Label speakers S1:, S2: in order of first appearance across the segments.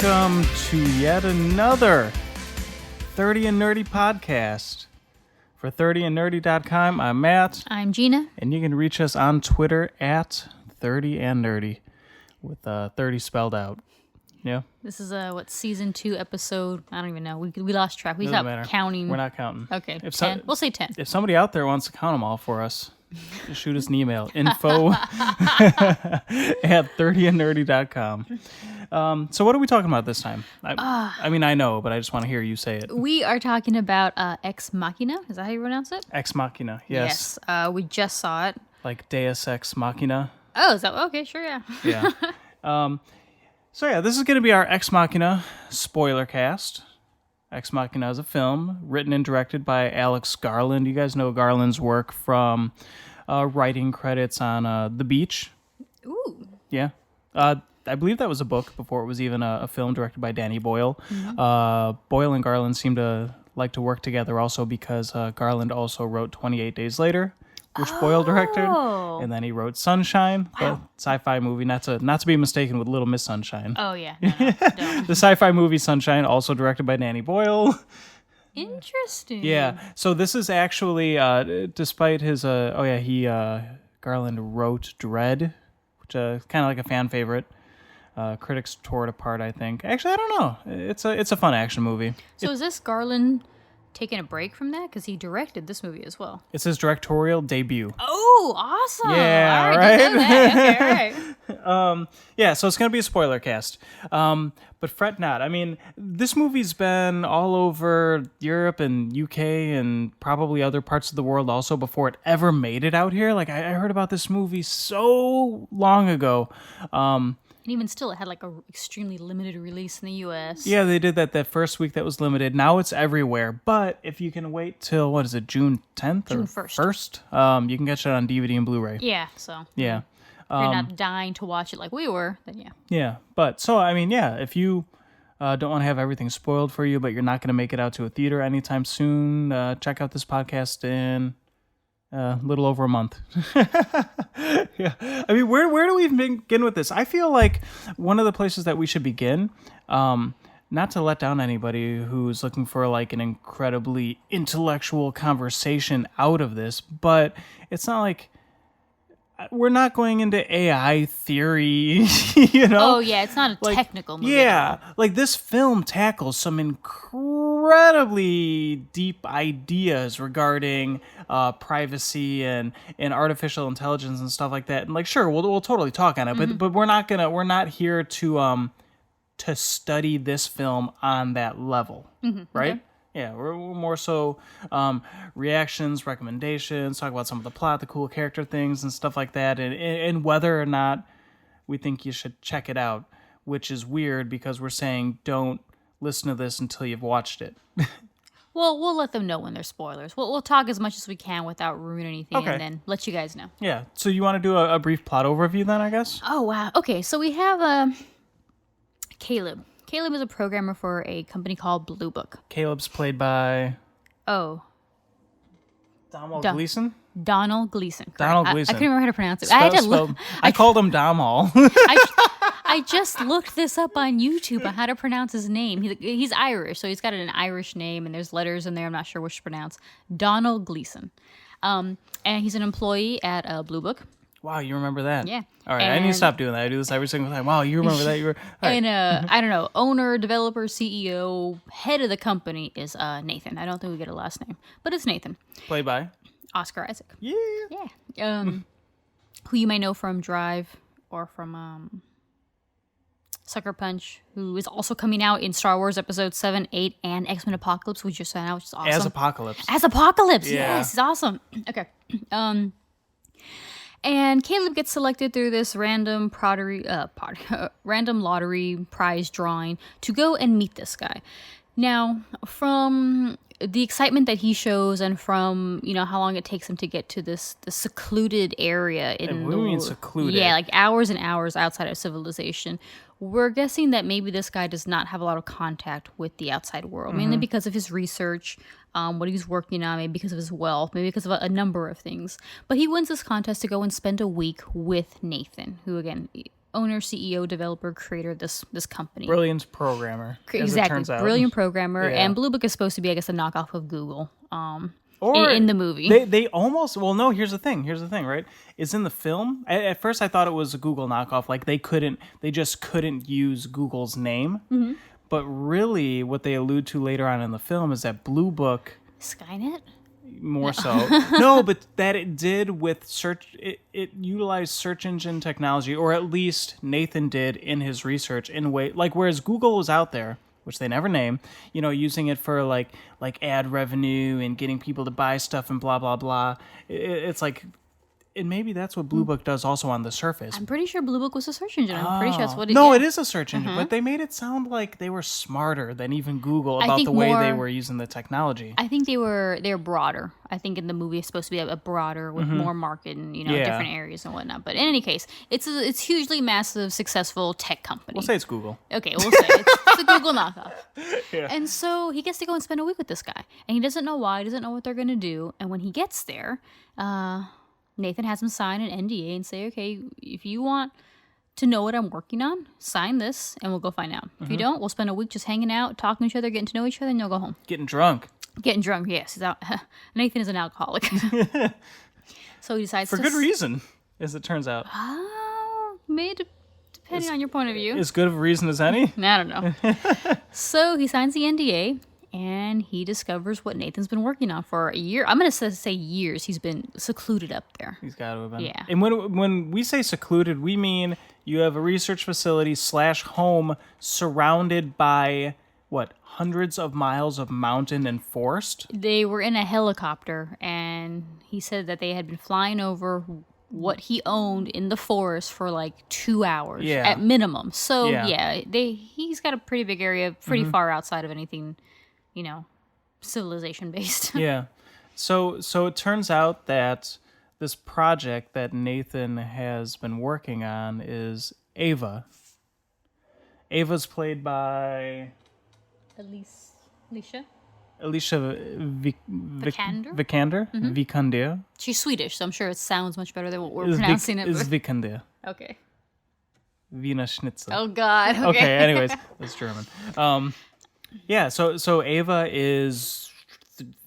S1: welcome to yet another 30 and Nerdy podcast. For 30andnerdy.com, I'm Matt.
S2: I'm Gina.
S1: And you can reach us on Twitter at 30andnerdy with 30 spelled out. Yeah.
S2: This is season 2 episode? I don't even know. We lost track. We
S1: Doesn't
S2: stopped
S1: matter.
S2: counting.
S1: We're not counting.
S2: Okay, 10. We'll say 10.
S1: If somebody out there wants to count them all for us, just shoot us an email. Info at 30andnerdy.com. So what are we talking about this time? I mean, I know, but I just want to hear you say it.
S2: We are talking about Ex Machina. Is that how you pronounce it?
S1: Ex Machina, yes.
S2: We just saw it.
S1: Like Deus Ex Machina.
S2: Oh, is that okay? Sure, yeah.
S1: Yeah. So yeah, this is going to be our Ex Machina spoiler cast. Ex Machina is a film written and directed by Alex Garland. You guys know Garland's work from writing credits on The Beach.
S2: Ooh.
S1: Yeah. I believe that was a book before it was even a film directed by Danny Boyle. Mm-hmm. Boyle and Garland seem to like to work together also because Garland also wrote 28 Days Later, which Boyle directed, and then he wrote Sunshine, the sci-fi movie, not to be mistaken with Little Miss Sunshine.
S2: Oh, yeah. No, don't.
S1: The sci-fi movie Sunshine, also directed by Danny Boyle.
S2: Interesting.
S1: Yeah, so this is actually, despite his, Garland wrote Dredd, which is kind of like a fan favorite. Critics tore it apart, I think. Actually, I don't know. It's a fun action movie.
S2: So is this Garland taking a break from that? Because he directed this movie as well.
S1: It's his directorial debut.
S2: Oh, awesome.
S1: Yeah,
S2: all
S1: right?
S2: Didn't know that. Okay, all right.
S1: Yeah, so it's going to be a spoiler cast. But fret not. I mean, this movie's been all over Europe and UK and probably other parts of the world also before it ever made it out here. Like, I heard about this movie so long ago.
S2: And even still, it had like a extremely limited release in the U.S.
S1: Yeah, they did that first week that was limited. Now it's everywhere. But if you can wait till, what is it, June 10th?
S2: June
S1: or
S2: 1st.
S1: You can catch it on DVD and Blu-ray.
S2: Yeah, so.
S1: Yeah.
S2: If you're not dying to watch it like we were, then yeah.
S1: Yeah, but, so, I mean, yeah, if you don't want to have everything spoiled for you, but you're not going to make it out to a theater anytime soon, check out this podcast in a little over a month. Yeah, I mean, where do we begin with this? I feel like one of the places that we should begin, not to let down anybody who's looking for like an incredibly intellectual conversation out of this, but it's not like we're not going into AI theory, you know?
S2: Oh, yeah, it's not a technical movie.
S1: Yeah, like this film tackles some incredibly deep ideas regarding privacy and artificial intelligence and stuff like that. And like, sure, we'll totally talk on it, but we're not here to study this film on that level, right? Okay. Yeah, we're more so reactions, recommendations, talk about some of the plot, the cool character things and stuff like that, and whether or not we think you should check it out, which is weird because we're saying don't listen to this until you've watched it.
S2: Well, we'll let them know when there's spoilers. We'll talk as much as we can without ruining anything, and then let you guys know.
S1: Yeah, so you want to do a brief plot overview then, I guess?
S2: Oh, wow. Okay, so we have Caleb. Caleb is a programmer for a company called Blue Book.
S1: Caleb's played by...
S2: Oh.
S1: Donald Gleason?
S2: Donald Gleason.
S1: Donald Gleason.
S2: I couldn't remember how to pronounce it.
S1: I called him Dom Hall.
S2: I just looked this up on YouTube on how to pronounce his name. He's Irish, so he's got an Irish name, and there's letters in there I'm not sure which to pronounce. Donald Gleason. And he's an employee at Blue Book.
S1: Wow, you remember that?
S2: Yeah.
S1: All right, I need to stop doing that. I do this every single time. Wow, you remember that? You were.
S2: And I don't know, owner, developer, CEO, head of the company is Nathan. I don't think we get a last name, but it's Nathan.
S1: Played by
S2: Oscar Isaac.
S1: Yeah.
S2: Yeah. Who you may know from Drive or from Sucker Punch, who is also coming out in Star Wars Episode 7, 8, and X-Men Apocalypse, which just went out, which is awesome.
S1: As Apocalypse.
S2: Yeah. Yes, it's awesome. Okay. And Caleb gets selected through this random lottery prize drawing to go and meet this guy. Now, from the excitement that he shows and from, how long it takes him to get to the secluded area in
S1: what do you mean secluded?
S2: Yeah, like hours and hours outside of civilization. We're guessing that maybe this guy does not have a lot of contact with the outside world, mainly because of his research, what he's working on, maybe because of his wealth, maybe because of a number of things. But he wins this contest to go and spend a week with Nathan, who, again, owner, CEO, developer, creator of this company.
S1: Brilliant programmer. As it
S2: Exactly,
S1: turns out.
S2: brilliant programmer.
S1: Yeah.
S2: And Blue Book is supposed to be, I guess, a knockoff of Google.
S1: Or
S2: in the movie.
S1: They almost, well, no, here's the thing, right? Is in the film, at first I thought it was a Google knockoff, like they just couldn't use Google's name. Mm-hmm. But really, what they allude to later on in the film is that Blue Book...
S2: Skynet?
S1: More so. No, but that it did with search, it utilized search engine technology, or at least Nathan did in his research in a way, like whereas Google was out there, which they never name, using it for like ad revenue and getting people to buy stuff and blah, blah, blah. It's like, and maybe that's what Blue Book does also on the surface.
S2: I'm pretty sure Blue Book was a search engine. I'm pretty sure that's what it is.
S1: No, it is a search engine, but they made it sound like they were smarter than even Google about the way they were using the technology.
S2: I think they're broader. I think in the movie it's supposed to be a broader with more market and different areas and whatnot. But in any case, it's hugely massive, successful tech company.
S1: We'll say it's Google.
S2: Okay, we'll say it's a Google knockoff. Yeah. And so he gets to go and spend a week with this guy, and he doesn't know why, he doesn't know what they're gonna do. And when he gets there, Nathan has him sign an NDA and say, okay, if you want to know what I'm working on, sign this and we'll go find out. If you don't, we'll spend a week just hanging out, talking to each other, getting to know each other, and you'll go home.
S1: Getting drunk,
S2: yes. Nathan is an alcoholic. So he decides
S1: for good reason, as it turns out.
S2: Depending on your point of view.
S1: As good of a reason as any?
S2: I don't know. So he signs the NDA. And he discovers what Nathan's been working on for a year. I'm going to say years. He's been secluded up there.
S1: He's got to have been.
S2: Yeah.
S1: And when we say secluded, we mean you have a research facility / home surrounded by, hundreds of miles of mountain and forest?
S2: They were in a helicopter, and he said that they had been flying over what he owned in the forest for 2 hours at minimum. So, he's got a pretty big area, pretty far outside of anything... civilization based.
S1: Yeah. So it turns out that this project that Nathan has been working on is Ava. Ava's played by
S2: Alicia
S1: Vikander.
S2: Mm-hmm.
S1: Vikander.
S2: She's Swedish, so I'm sure it sounds much better than what we're pronouncing it.
S1: It's Vikander.
S2: Okay.
S1: Wiener Schnitzel.
S2: Oh God.
S1: Okay. Anyways, that's German. Yeah, so Ava is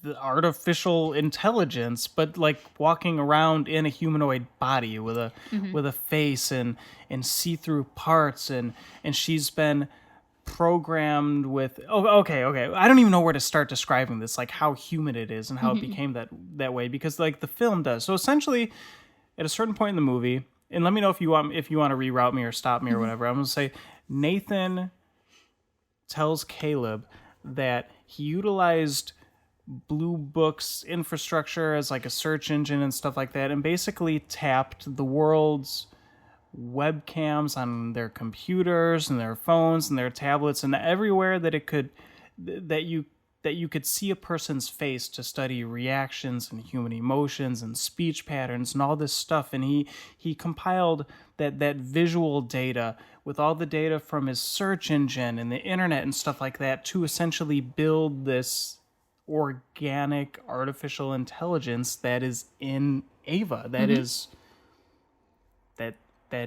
S1: the artificial intelligence, but walking around in a humanoid body with a face and see-through parts, and she's been programmed with. Okay. I don't even know where to start describing this, how human it is and how it became that way, because the film does. So essentially, at a certain point in the movie, and let me know if you want to reroute me or stop me or whatever. I'm gonna say Nathan tells Caleb that he utilized Blue Book's infrastructure as a search engine and stuff like that, and basically tapped the world's webcams on their computers and their phones and their tablets and everywhere that you could see a person's face to study reactions and human emotions and speech patterns and all this stuff. And he compiled that visual data with all the data from his search engine and the internet and stuff like that to essentially build this organic artificial intelligence that is in Ava. That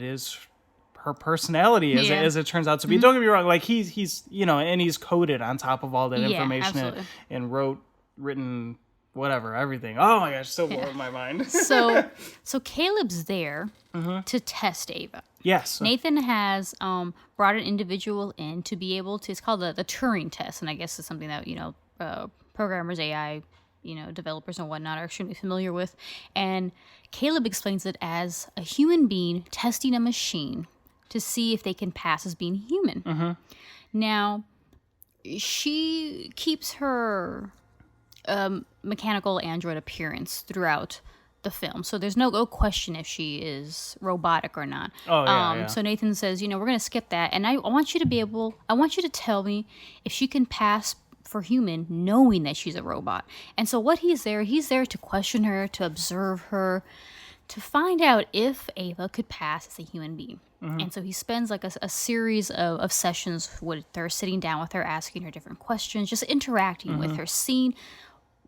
S1: is her personality as it turns out to be. Don't get me wrong, he's and he's coded on top of all that information and written whatever, everything. Oh my gosh, still blowing my mind.
S2: So Caleb's there to test Ava.
S1: Yes.
S2: Nathan has brought an individual in to be able to, it's called the Turing test, and I guess it's something that, programmers, AI, developers and whatnot are extremely familiar with. And Caleb explains it as a human being testing a machine to see if they can pass as being human. Now, she keeps her mechanical android appearance throughout the film, so there's no question if she is robotic or not. So Nathan says, we're going to skip that, and I want you to tell me if she can pass for human knowing that she's a robot. And so what he's there to question her, to observe her, to find out if Ava could pass as a human being. And so he spends a series of sessions with her, sitting down with her, asking her different questions, just interacting with her, seeing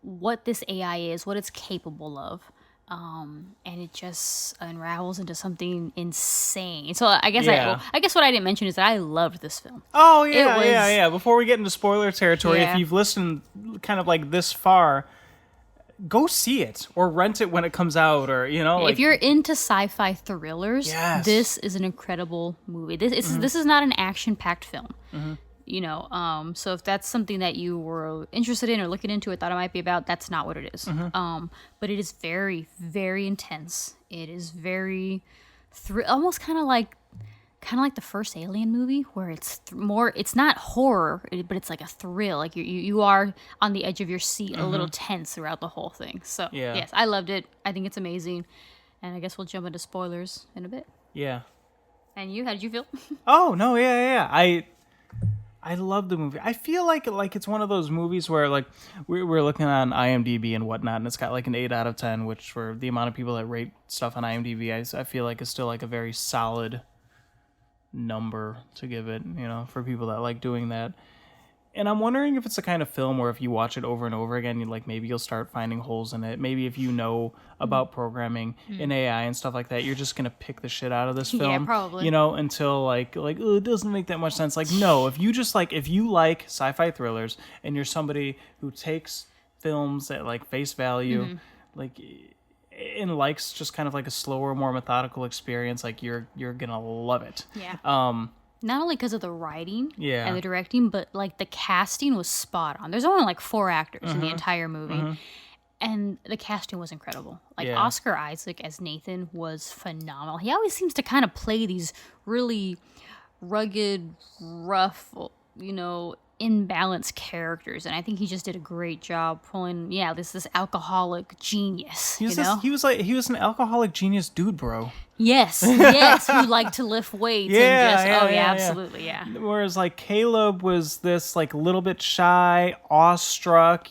S2: what this AI is, what it's capable of. And it just unravels into something insane. So I guess
S1: Yeah.
S2: I guess what I didn't mention is that I loved this film.
S1: Oh
S2: It
S1: yeah,
S2: was-
S1: yeah. Before we get into spoiler territory,
S2: Yeah.
S1: if you've listened kind of like this far, go see it or rent it when it comes out, or like
S2: If you're into sci-fi thrillers,
S1: Yes.
S2: this is an incredible movie. This is not an action-packed film. So if that's something that you were interested in or looking into or thought it might be about, that's not what it is. But it is very, very intense. It is very almost kind of like the first Alien movie, where it's more. It's not horror, but it's like a thrill. Like you are on the edge of your seat, a little tense throughout the whole thing. So
S1: Yeah.
S2: yes, I loved it. I think it's amazing, and I guess we'll jump into spoilers in a bit.
S1: yeah.
S2: And you, how did you feel?
S1: Oh no, yeah. I love the movie. I feel like it's one of those movies where like we're looking on IMDb and whatnot, and it's got like an 8 out of 10, which for the amount of people that rate stuff on IMDb, I feel like is still like a very solid number to give it, for people that like doing that. And I'm wondering if it's the kind of film where if you watch it over and over again, maybe you'll start finding holes in it. Maybe if you know about programming in AI and stuff like that, you're just gonna pick the shit out of this film.
S2: Yeah, probably.
S1: Until like oh, it doesn't make that much sense. Like no, if you like sci-fi thrillers and you're somebody who takes films at like face value, like and likes just kind of like a slower, more methodical experience, like you're gonna love it.
S2: Yeah. Not only because of the writing
S1: Yeah.
S2: and the directing, but like the casting was spot on. There's only like 4 actors in the entire movie. And the casting was incredible. Like
S1: Yeah.
S2: Oscar Isaac as Nathan was phenomenal. He always seems to kind of play these really rugged, rough, imbalanced characters. And I think he just did a great job pulling, this alcoholic genius.
S1: He was an alcoholic genius dude, bro.
S2: Yes, who liked to lift weights
S1: Yeah,
S2: and just
S1: yeah.
S2: absolutely, yeah.
S1: Whereas like Caleb was this like little bit shy, awestruck,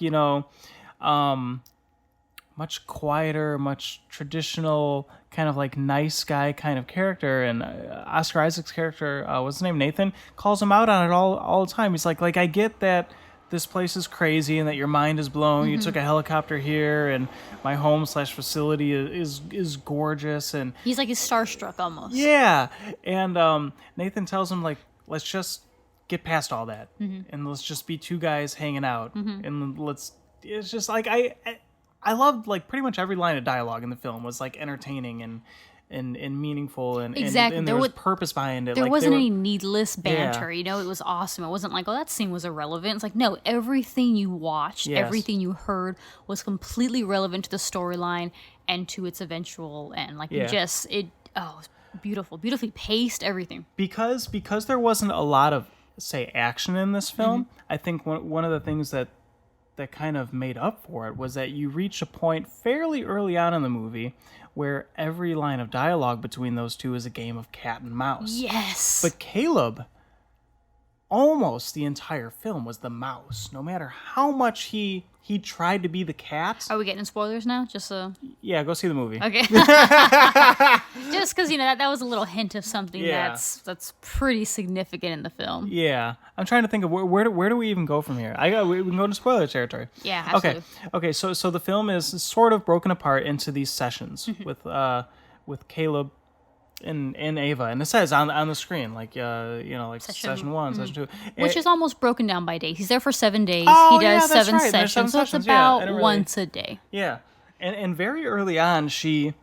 S1: much quieter, much traditional kind of like nice guy kind of character. And Oscar Isaac's character, what's his name, Nathan, calls him out on it all the time. He's like I get that this place is crazy and that your mind is blown. You took a helicopter here, and my home/facility is gorgeous, and
S2: He's like, he's starstruck almost.
S1: yeah. And Nathan tells him like, let's just get past all that, and let's just be two guys hanging out, and it's just like I loved like pretty much every line of dialogue in the film was like entertaining and meaningful, and
S2: Exactly.
S1: and there was purpose behind it.
S2: There
S1: like,
S2: wasn't
S1: they were-
S2: any needless banter, it was awesome. It wasn't like, oh, that scene was irrelevant. It's like, no, everything you watched,
S1: Yes.
S2: everything you heard was completely relevant to the storyline and to its eventual end. Like,
S1: Yeah.
S2: it was beautiful, beautifully paced, everything.
S1: because there wasn't a lot of say action in this film. I think one of the things that kind of made up for it was that you reach a point fairly early on in the movie where every line of dialogue between those two is a game of cat and mouse.
S2: Yes.
S1: But Caleb, almost the entire film was the mouse. No matter how much he tried to be the cat.
S2: Are we getting spoilers now? Just so.
S1: Yeah, go see the movie.
S2: Okay. Just because that was a little hint of something
S1: Yeah.
S2: that's pretty significant in the film.
S1: Yeah, I'm trying to think of where do we even go from here? We can go to spoiler territory.
S2: Yeah, absolutely.
S1: Okay. So the film is sort of broken apart into these sessions with Caleb and Ava, and it says on the screen like session 1, session 2,
S2: Which is almost broken down by days. He's there for 7 days.
S1: Oh,
S2: he
S1: yeah,
S2: does
S1: that's
S2: 7
S1: right. There's
S2: sessions.
S1: 7
S2: So it's
S1: sessions, yeah. I
S2: about
S1: didn't really-
S2: once a day.
S1: Yeah, and very early on she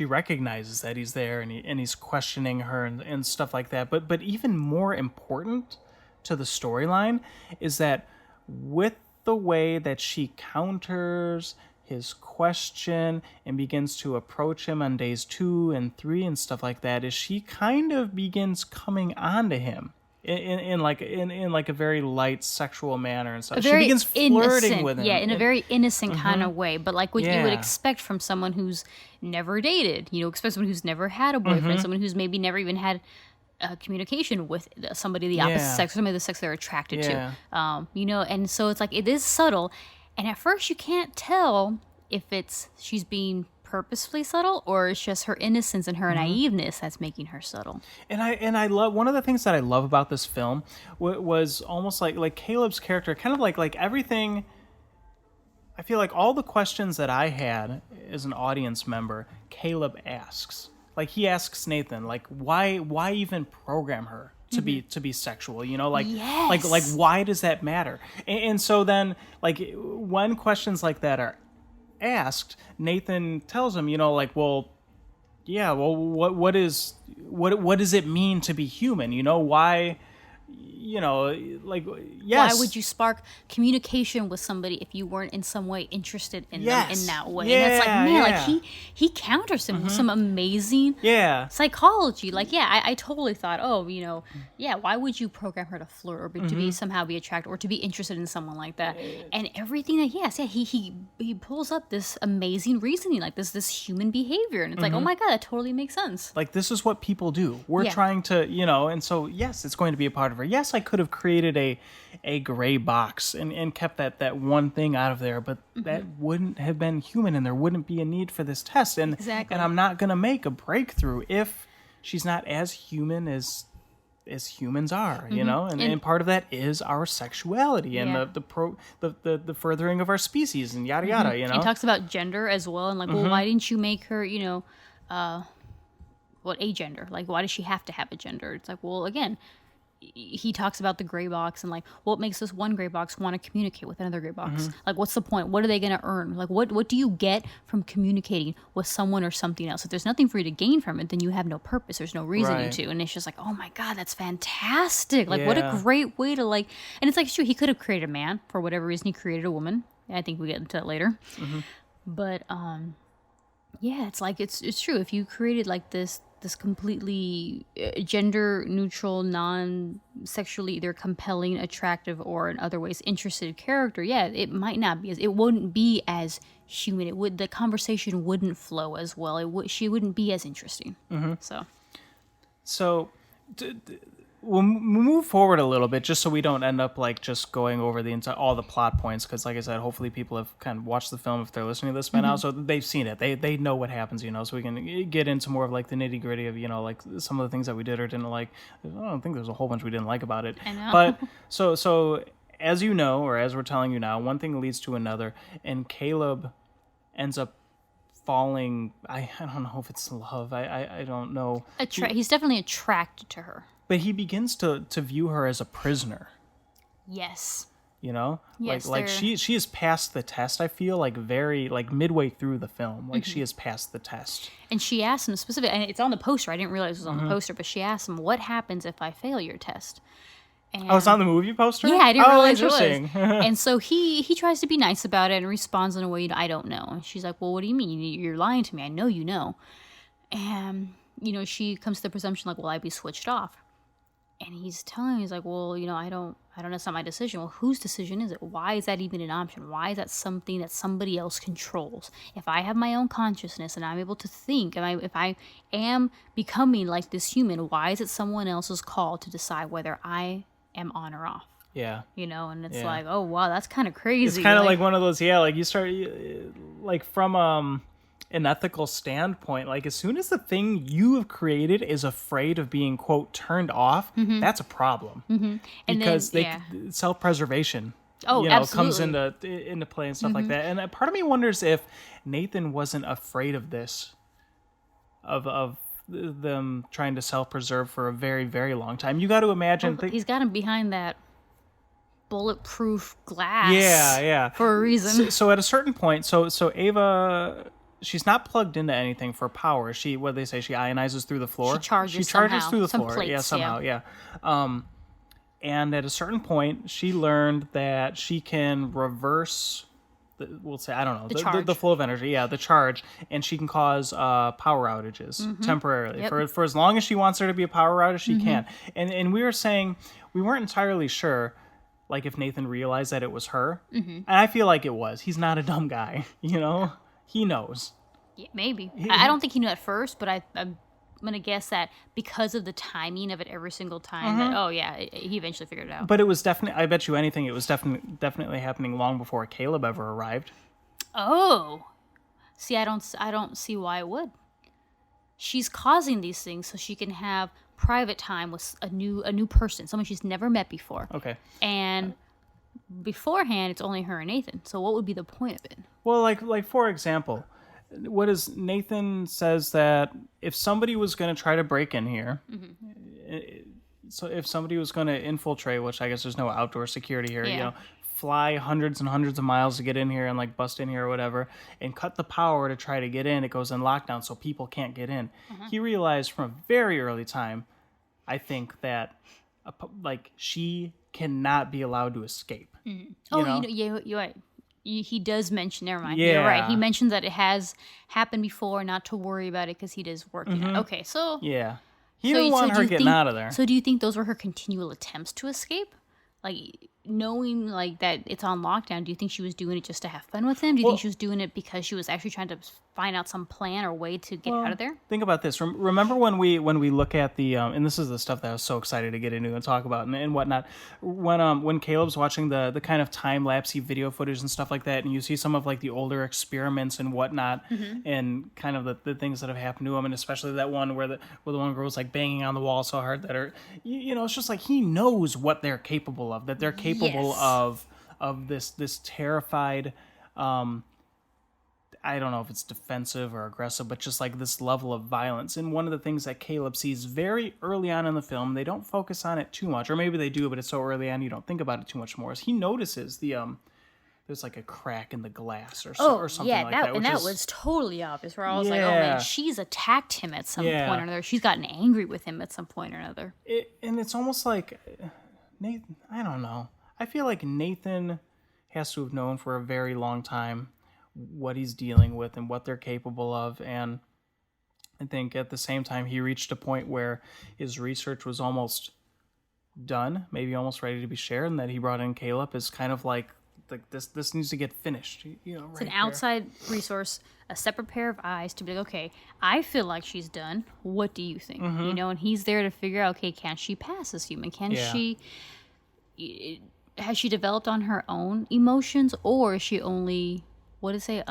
S1: recognizes that he's there, and he's questioning her and stuff like that. But even more important to the storyline is that with the way that she counters his question and begins to approach him on days 2 and 3 and stuff like that, is she kind of begins coming on to him in like a very light sexual manner and stuff. She begins flirting with him.
S2: Yeah, in a very innocent kind of way, but like what you would expect from someone who's never dated. Expect someone who's never had a boyfriend, someone who's maybe never even had communication with somebody of the opposite sex, somebody of the sex they're attracted to. And so it's like, it is subtle, and at first you can't tell if she's being purposefully subtle or it's just her innocence and her naiveness that's making her subtle.
S1: And I love, one of the things that I love about this film was almost like Caleb's character, kind of like everything I feel like all the questions that I had as an audience member, Caleb asks. Like he asks Nathan, like why even program her to be sexual? You know, like
S2: Yes.
S1: why does that matter? And so then like when questions like that are asked, Nathan tells him, you know, like, well, yeah, well, what does it mean to be human? You know, why? You know, like, yes.
S2: Why would you spark communication with somebody if you weren't in some way interested in them in that way?
S1: Yeah,
S2: and it's like, man,
S1: yeah.
S2: like he counters him with some amazing
S1: Yeah.
S2: psychology. Like, yeah, I totally thought, oh, you know, yeah, why would you program her to flirt or to be somehow be attracted or to be interested in someone like that? And everything that he pulls up this amazing reasoning, like this human behavior, and it's like, oh my god, that totally makes sense.
S1: Like, this is what people do. We're
S2: Yeah.
S1: trying to, you know, and so, yes, it's going to be a part of her. Yes, I could have created a gray box and kept that one thing out of there, but that wouldn't have been human, and there wouldn't be a need for this test. And,
S2: Exactly.
S1: and I'm not going to make a breakthrough if she's not as human as humans are, you know, and part of that is our sexuality and
S2: Yeah.
S1: the furthering of our species and yada yada, you know.
S2: It talks about gender as well, and like, well, why didn't you make her, you know, agender? Like, why does she have to have a gender? It's like, well, again, he talks about the gray box and like, what makes this one gray box want to communicate with another gray box? Like, what's the point? What are they going to earn? Like, what do you get from communicating with someone or something else? If there's nothing for you to gain from it, then you have no purpose. There's no reasoning
S1: Right.
S2: to. And it's just like, oh my god, that's fantastic. Like, what a
S1: Yeah.
S2: great way to like. And it's like, sure, he could have created a man for whatever reason. He created a woman. I think we get into that later. But yeah, it's like it's true. If you created like this completely gender neutral, non-sexually either compelling, attractive, or in other ways interested character, yeah, it might not be it wouldn't be as human. The conversation wouldn't flow as well. She wouldn't be as interesting.
S1: So we'll move forward a little bit just so we don't end up like just going over all the plot points, because like I said, hopefully people have kind of watched the film if they're listening to this by now, so they've seen it, they know what happens, you know, so we can get into more of like the nitty gritty of, you know, like some of the things that we did or didn't like. I don't think there's a whole bunch we didn't like about it.
S2: I know.
S1: But so as you know, or as we're telling you now, one thing leads to another, and Caleb ends up falling. I don't know if it's love. I don't know.
S2: He's definitely attracted to her.
S1: But he begins to view her as a prisoner,
S2: Yes.
S1: you know?
S2: Yes,
S1: like she has passed the test, I feel like, very like midway through the film. Like she has passed the test.
S2: And she asked him specifically, and it's on the poster. I didn't realize it was on the poster, but she asked him, "What happens if I fail your test?" And
S1: Oh, it's on the movie poster?
S2: yeah, I didn't realize it was.
S1: interesting.
S2: And so he tries to be nice about it and responds in a way, you know, I don't know. And she's like, well, what do you mean? You're lying to me. I know you know. And, you know, she comes to the presumption like, well, I'd be switched off. And he's telling me, he's like, well, you know, I don't, that's not my decision. Well, whose decision is it? Why is that even an option? Why is that something that somebody else controls? If I have my own consciousness and I'm able to think, if I am becoming like this human, why is it someone else's call to decide whether I am on or off?
S1: Yeah.
S2: You know, and it's
S1: Yeah.
S2: like, oh, wow, that's kind of crazy.
S1: It's kind of like one of those, yeah, like you start, like from an ethical standpoint, like as soon as the thing you have created is afraid of being, quote, turned off, that's a problem.
S2: And
S1: Because
S2: then,
S1: self-preservation,
S2: Oh,
S1: you know,
S2: absolutely.
S1: comes into play and stuff like that. And part of me wonders if Nathan wasn't afraid of this, of them trying to self-preserve for a very, very long time. You got to imagine.
S2: he's got him behind that bulletproof glass.
S1: Yeah.
S2: For a reason.
S1: So at a certain point, so Ava, she's not plugged into anything for power. She ionizes through the floor.
S2: She charges somehow.
S1: through the
S2: Some
S1: floor.
S2: plates,
S1: Yeah, somehow. Yeah. And at a certain point, she learned that she can reverse. We'll say, I don't know, the flow of energy. Yeah, the charge, and she can cause power outages temporarily.
S2: Yep.
S1: For as long as she wants there to be a power outage, she can. And we were saying we weren't entirely sure, like if Nathan realized that it was her. And I feel like it was. He's not a dumb guy, you know. He knows.
S2: Yeah, maybe. I don't think he knew at first, but I'm going to guess that because of the timing of it every single time, that, oh, yeah, he eventually figured it out.
S1: But it was definitely, I bet you anything, it was definitely happening long before Caleb ever arrived.
S2: Oh. See, I don't see why it would. She's causing these things so she can have private time with a new person, someone she's never met before.
S1: Okay.
S2: And beforehand, it's only her and Nathan. So what would be the point of it?
S1: Well, like for example, what is Nathan says that if somebody was going to try to break in here, so if somebody was going to infiltrate, which I guess there's no outdoor security here,
S2: Yeah.
S1: fly hundreds and hundreds of miles to get in here and like bust in here or whatever, and cut the power to try to get in, it goes in lockdown so people can't get in. He realized from a very early time, I think, that like she cannot be allowed to escape.
S2: You're right. He does mention, never mind.
S1: Yeah.
S2: You're right. He mentions that it has happened before, not to worry about it because he does work in it. Okay, so...
S1: Yeah. He didn't want her getting out of there.
S2: So do you think those were her continual attempts to escape? Like, knowing like that it's on lockdown, do you think she was doing it just to have fun with him? Do you think she was doing it because she was actually trying to find out some plan or way to get out of there?
S1: Think about this. Remember when we look at the and this is the stuff that I was so excited to get into and talk about and whatnot. When Caleb's watching the kind of time lapsey video footage and stuff like that, and you see some of like the older experiments and whatnot, and kind of the things that have happened to him, and especially that one where the one girl's like banging on the wall so hard that her, it's just like he knows what they're capable of. That they're capable of this terrified. I don't know if it's defensive or aggressive, but just like this level of violence. And one of the things that Caleb sees very early on in the film, they don't focus on it too much, or maybe they do, but it's so early on you don't think about it too much more, is he notices there's like a crack in the glass or something like that.
S2: And that was totally obvious, where I was like, oh man, she's attacked him at some point or another. She's gotten angry with him at some point or another.
S1: And it's almost like, Nathan, I don't know. I feel like Nathan has to have known for a very long time what he's dealing with and what they're capable of, and I think at the same time he reached a point where his research was almost done, maybe almost ready to be shared, and that he brought in Caleb as kind of like this needs to get finished.
S2: It's an outside resource, a separate pair of eyes to be like, okay, I feel like she's done. What do you think? And he's there to figure out, okay, can she pass as human? Can she? Has she developed on her own emotions, or is she only? What is it?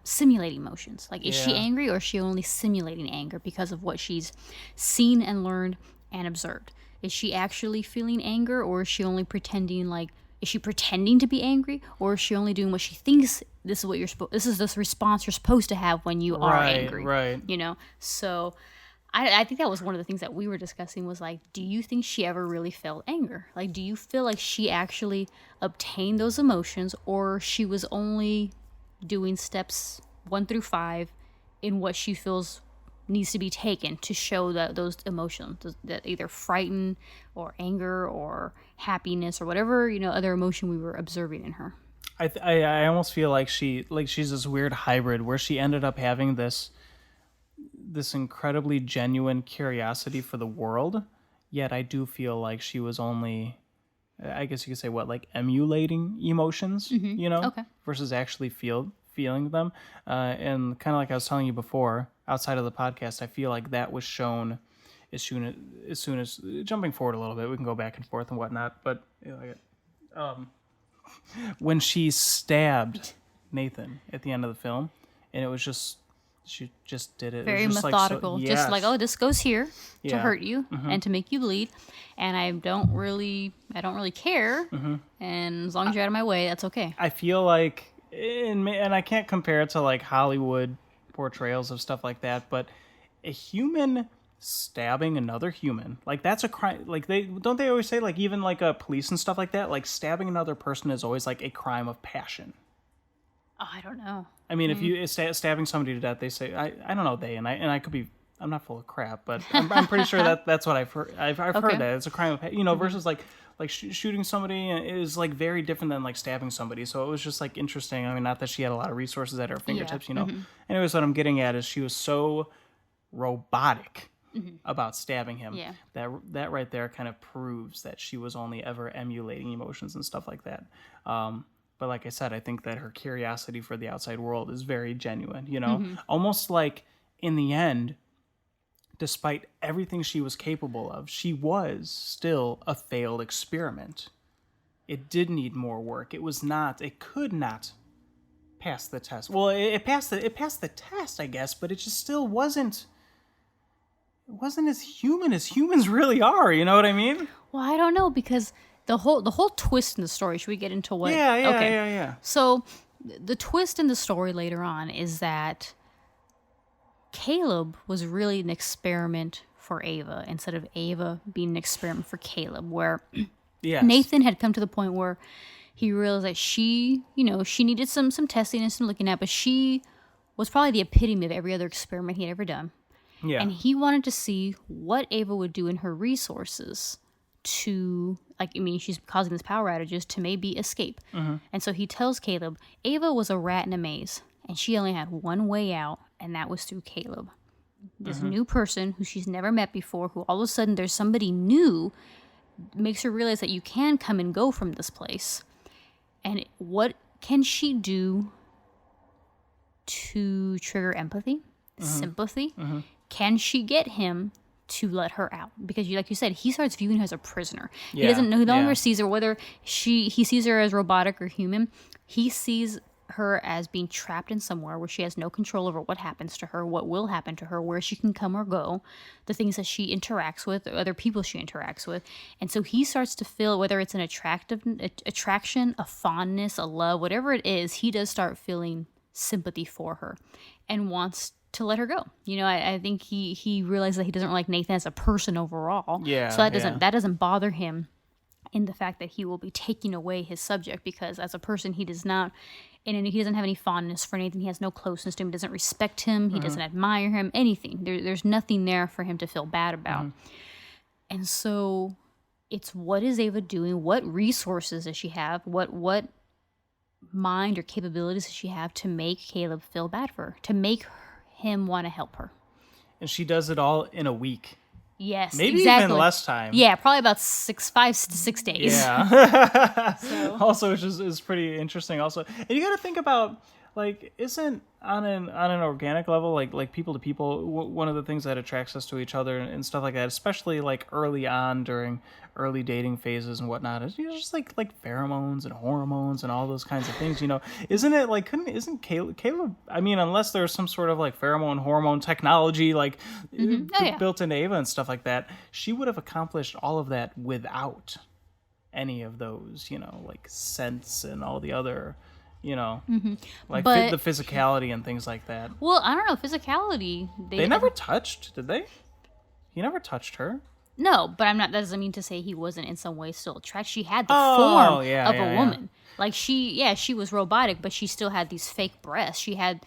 S2: Simulate emotions. Like, is she angry, or is she only simulating anger because of what she's seen and learned and observed? Is she actually feeling anger, or is she only pretending? Like, is she pretending to be angry, or is she only doing what she thinks? This is what this is this response you're supposed to have when you are angry.
S1: Right.
S2: So, I think that was one of the things that we were discussing was like, do you think she ever really felt anger? Like, do you feel like she actually obtained those emotions, or she was only doing steps 1 through 5 in what she feels needs to be taken to show that those emotions, that either frighten or anger or happiness or whatever other emotion we were observing in her.
S1: I almost feel like she's this weird hybrid where she ended up having this incredibly genuine curiosity for the world, yet I do feel like she was only, I guess you could say, emulating emotions,
S2: Okay.
S1: versus actually feeling them. And kind of like I was telling you before, outside of the podcast, I feel like that was shown as soon as jumping forward a little bit, we can go back and forth and whatnot, but when she stabbed Nathan at the end of the film, and it was just, she just did it.
S2: Very
S1: it was just
S2: methodical.
S1: Like,
S2: just like, oh, this goes here to hurt you
S1: Mm-hmm.
S2: and to make you bleed. And I don't really care.
S1: Mm-hmm.
S2: And as long as you're out of my way, that's okay.
S1: I feel like, and I can't compare it to like Hollywood portrayals of stuff like that, but a human stabbing another human, like that's a crime. Like they always say, like even like a police and stuff like that, like stabbing another person is always like a crime of passion.
S2: Oh, I don't know.
S1: I mean, if you stabbing somebody to death, they say, I don't know, I could be, I'm not full of crap, but I'm pretty sure that's what I've heard. I've heard that it's a crime of versus like shooting somebody is like very different than like stabbing somebody. So it was just like interesting. I mean, not that she had a lot of resources at her fingertips, Anyways, what I'm getting at is she was so robotic about stabbing him.
S2: Yeah.
S1: That right there kind of proves that she was only ever emulating emotions and stuff like that. But like I said, I think that her curiosity for the outside world is very genuine, almost like in the end, despite everything she was capable of, she was still a failed experiment. It did need more work. It could not pass the test. Well, it passed the test, I guess, but it just still wasn't as human as humans really are, you know what I mean?
S2: Well, I don't know, because the whole twist in the story. Should we get into what?
S1: Yeah.
S2: So the twist in the story later on is that Caleb was really an experiment for Ava instead of Ava being an experiment for Caleb, where Nathan had come to the point where he realized that she needed some testing and some looking at, but she was probably the epitome of every other experiment he had ever done.
S1: Yeah.
S2: And he wanted to see what Ava would do in her resources to, she's causing these power outages to maybe escape.
S1: Mm-hmm.
S2: And so he tells Caleb, Ava was a rat in a maze, and she only had one way out, and that was through Caleb. This new person who she's never met before, who all of a sudden there's somebody new, makes her realize that you can come and go from this place. And what can she do to trigger empathy, sympathy? Can she get him to let her out? Because like you said, he starts viewing her as a prisoner. He doesn't know, he no longer sees her, whether he sees her as robotic or human. He sees her as being trapped in somewhere where she has no control over what happens to her, what will happen to her, where she can come or go, the things that she interacts with, or other people she interacts with. And so he starts to feel, whether it's an attraction, a fondness, a love, whatever it is, he does start feeling sympathy for her and wants to let her go. I think he realized that he doesn't like Nathan as a person overall.
S1: Yeah.
S2: So that doesn't bother him in the fact that he will be taking away his subject, because as a person he doesn't have any fondness for Nathan. He has no closeness to him. He doesn't respect him. He doesn't admire him. Anything. There's nothing there for him to feel bad about. And so it's, what is Ava doing? What resources does she have? What mind or capabilities does she have to make Caleb feel bad for her? To make him want to help her?
S1: And she does it all in a week.
S2: Yes,
S1: maybe
S2: exactly.
S1: even less time.
S2: Yeah, probably about 5 to 6 days.
S1: Yeah. Also, which is pretty interesting. Also, and you got to think about, isn't on an organic level, like people to people, one of the things that attracts us to each other and stuff like that, especially early on during early dating phases and whatnot, is just like pheromones and hormones and all those kinds of things. Isn't it isn't Caleb? I mean, unless there's some sort of pheromone hormone technology built into Ava and stuff like that, she would have accomplished all of that without any of those, scents and all the other. The physicality and things like that.
S2: Well, I don't know, physicality.
S1: They never touched, did they? He never touched her.
S2: No, but that doesn't mean to say he wasn't in some way still attracted. She had the form of a woman. She was robotic, but she still had these fake breasts. She had,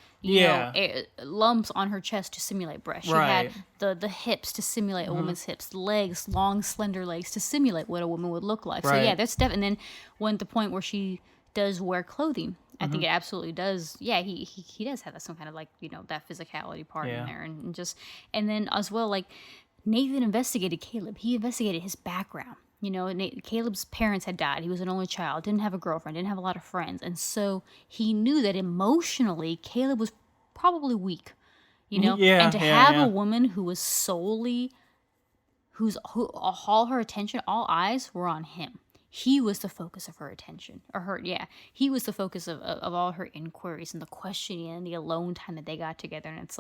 S2: lumps on her chest to simulate breasts. She had the hips to simulate a woman's hips, legs, long, slender legs to simulate what a woman would look like. So yeah, that's definitely. And then when the point where she does wear clothing, I think it absolutely does. Yeah, he does have some kind of that physicality part in there, and then as well, Nathan investigated Caleb. He investigated his background. Caleb's parents had died. He was an only child, didn't have a girlfriend, didn't have a lot of friends, and so he knew that emotionally Caleb was probably weak. And to have a woman who was who all her attention, all eyes were on him. He was the focus of her attention, he was the focus of all her inquiries and the questioning and the alone time that they got together. And it's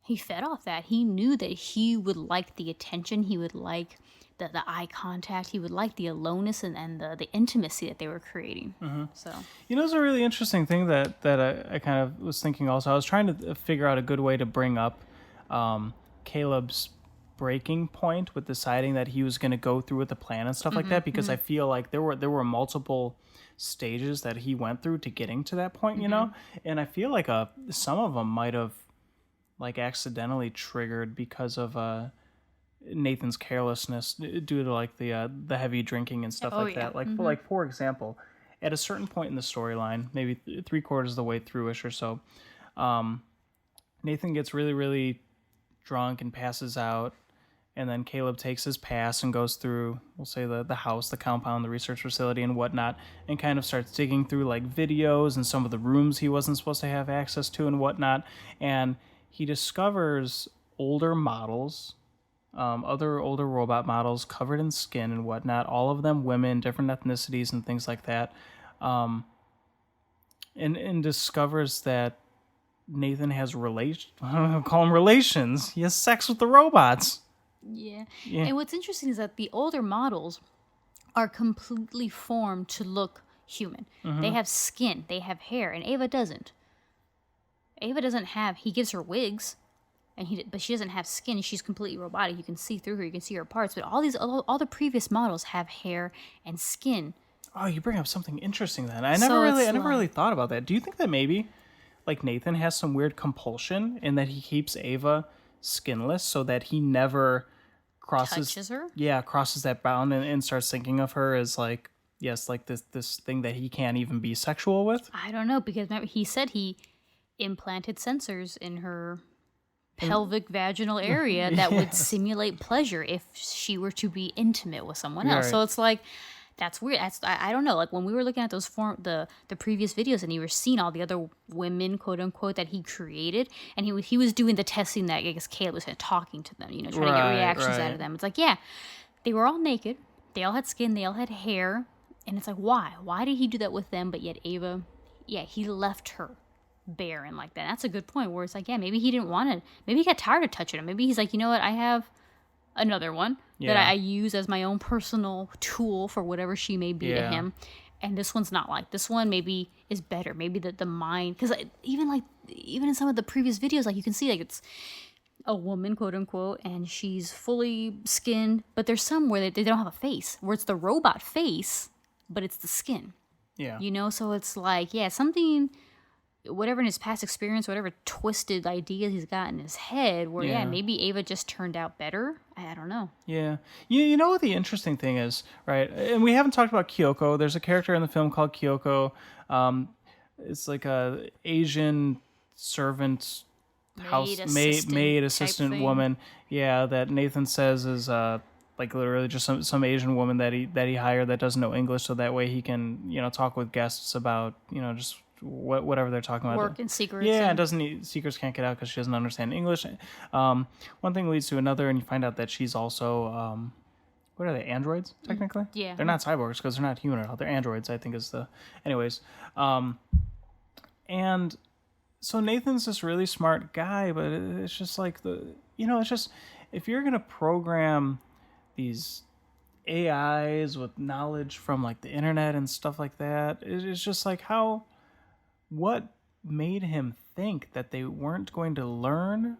S2: he fed off that. He knew that he would like the attention, he would like the eye contact, he would like the aloneness and the intimacy that they were creating. So
S1: it's a really interesting thing that I kind of was thinking also. I was trying to figure out a good way to bring up Caleb's breaking point with deciding that he was going to go through with the plan and stuff like that, because I feel like there were multiple stages that he went through to getting to that point, and I feel like some of them might have accidentally triggered because of Nathan's carelessness due to the heavy drinking and stuff that. For example, at a certain point in the storyline, maybe 3/4 of the way through-ish or so, Nathan gets really, really drunk and passes out. And then Caleb takes his pass and goes through, we'll say, the house, the compound, the research facility and whatnot, and kind of starts digging through videos and some of the rooms he wasn't supposed to have access to and whatnot. And he discovers older models, other older robot models covered in skin and whatnot, all of them women, different ethnicities and things like that. And discovers that Nathan has relations. He has sex with the robots.
S2: Yeah.
S1: Yeah.
S2: And what's interesting is that the older models are completely formed to look human. They have skin, they have hair, and Ava doesn't. Ava doesn't have. He gives her wigs, but she doesn't have skin. She's completely robotic. You can see through her. You can see her parts. But all the previous models have hair and skin.
S1: Oh, you bring up something interesting then. I
S2: So
S1: never
S2: it's
S1: really
S2: like-
S1: thought about that. Do you think that maybe like Nathan has some weird compulsion in that he keeps Ava skinless so that he never
S2: Touches her?
S1: Yeah, crosses that bound and starts thinking of her as like, yes, like this thing that he can't even be sexual with?
S2: I don't know, because remember, he said he implanted sensors in her pelvic vaginal area that would simulate pleasure if she were to be intimate with someone else.
S1: Right.
S2: So it's like, that's weird. I don't know. Like when we were looking at those the previous videos, and you were seeing all the other women, quote unquote, that he created, and he was doing the testing that I guess Caleb was talking to them, trying to get
S1: Right,
S2: reactions out
S1: right.
S2: of them. It's like, yeah, they were all naked, they all had skin, they all had hair, and it's like, why? Why did he do that with them? But yet Ava, yeah, he left her barren like that. That's a good point. Where it's like, yeah, maybe he didn't want it. Maybe he got tired of touching it. Maybe he's like, you know what? I have another one that
S1: Yeah.
S2: I use as my own personal tool for whatever she may be to
S1: Yeah.
S2: him. And this one's not like this one. Maybe is better. Maybe the mind, because even in some of the previous videos, like you can see like it's a woman, quote unquote, and she's fully skinned. But there's some where they don't have a face, where it's the robot face, but it's the skin.
S1: Yeah.
S2: So it's like, yeah, something, whatever in his past experience, whatever twisted ideas he's got in his head, where
S1: Yeah.
S2: maybe Ava just turned out better. I don't know.
S1: Yeah. You know what the interesting thing is, right? And we haven't talked about Kyoko. There's a character in the film called Kyoko. It's like a Asian servant maid assistant
S2: thing.
S1: woman. Yeah, that Nathan says is like literally just some Asian woman that he hired that doesn't know English, so that way he can talk with guests about just whatever they're talking about.
S2: Work and secrets.
S1: Yeah,
S2: and
S1: secrets can't get out because she doesn't understand English. One thing leads to another, and you find out that she's also what are they? Androids technically?
S2: Yeah.
S1: They're not cyborgs because they're not human at all. They're androids. I think is the. Anyways, and so Nathan's this really smart guy, but it's just like it's just if you're gonna program these AIs with knowledge from like the internet and stuff like that, it's just like what made him think that they weren't going to learn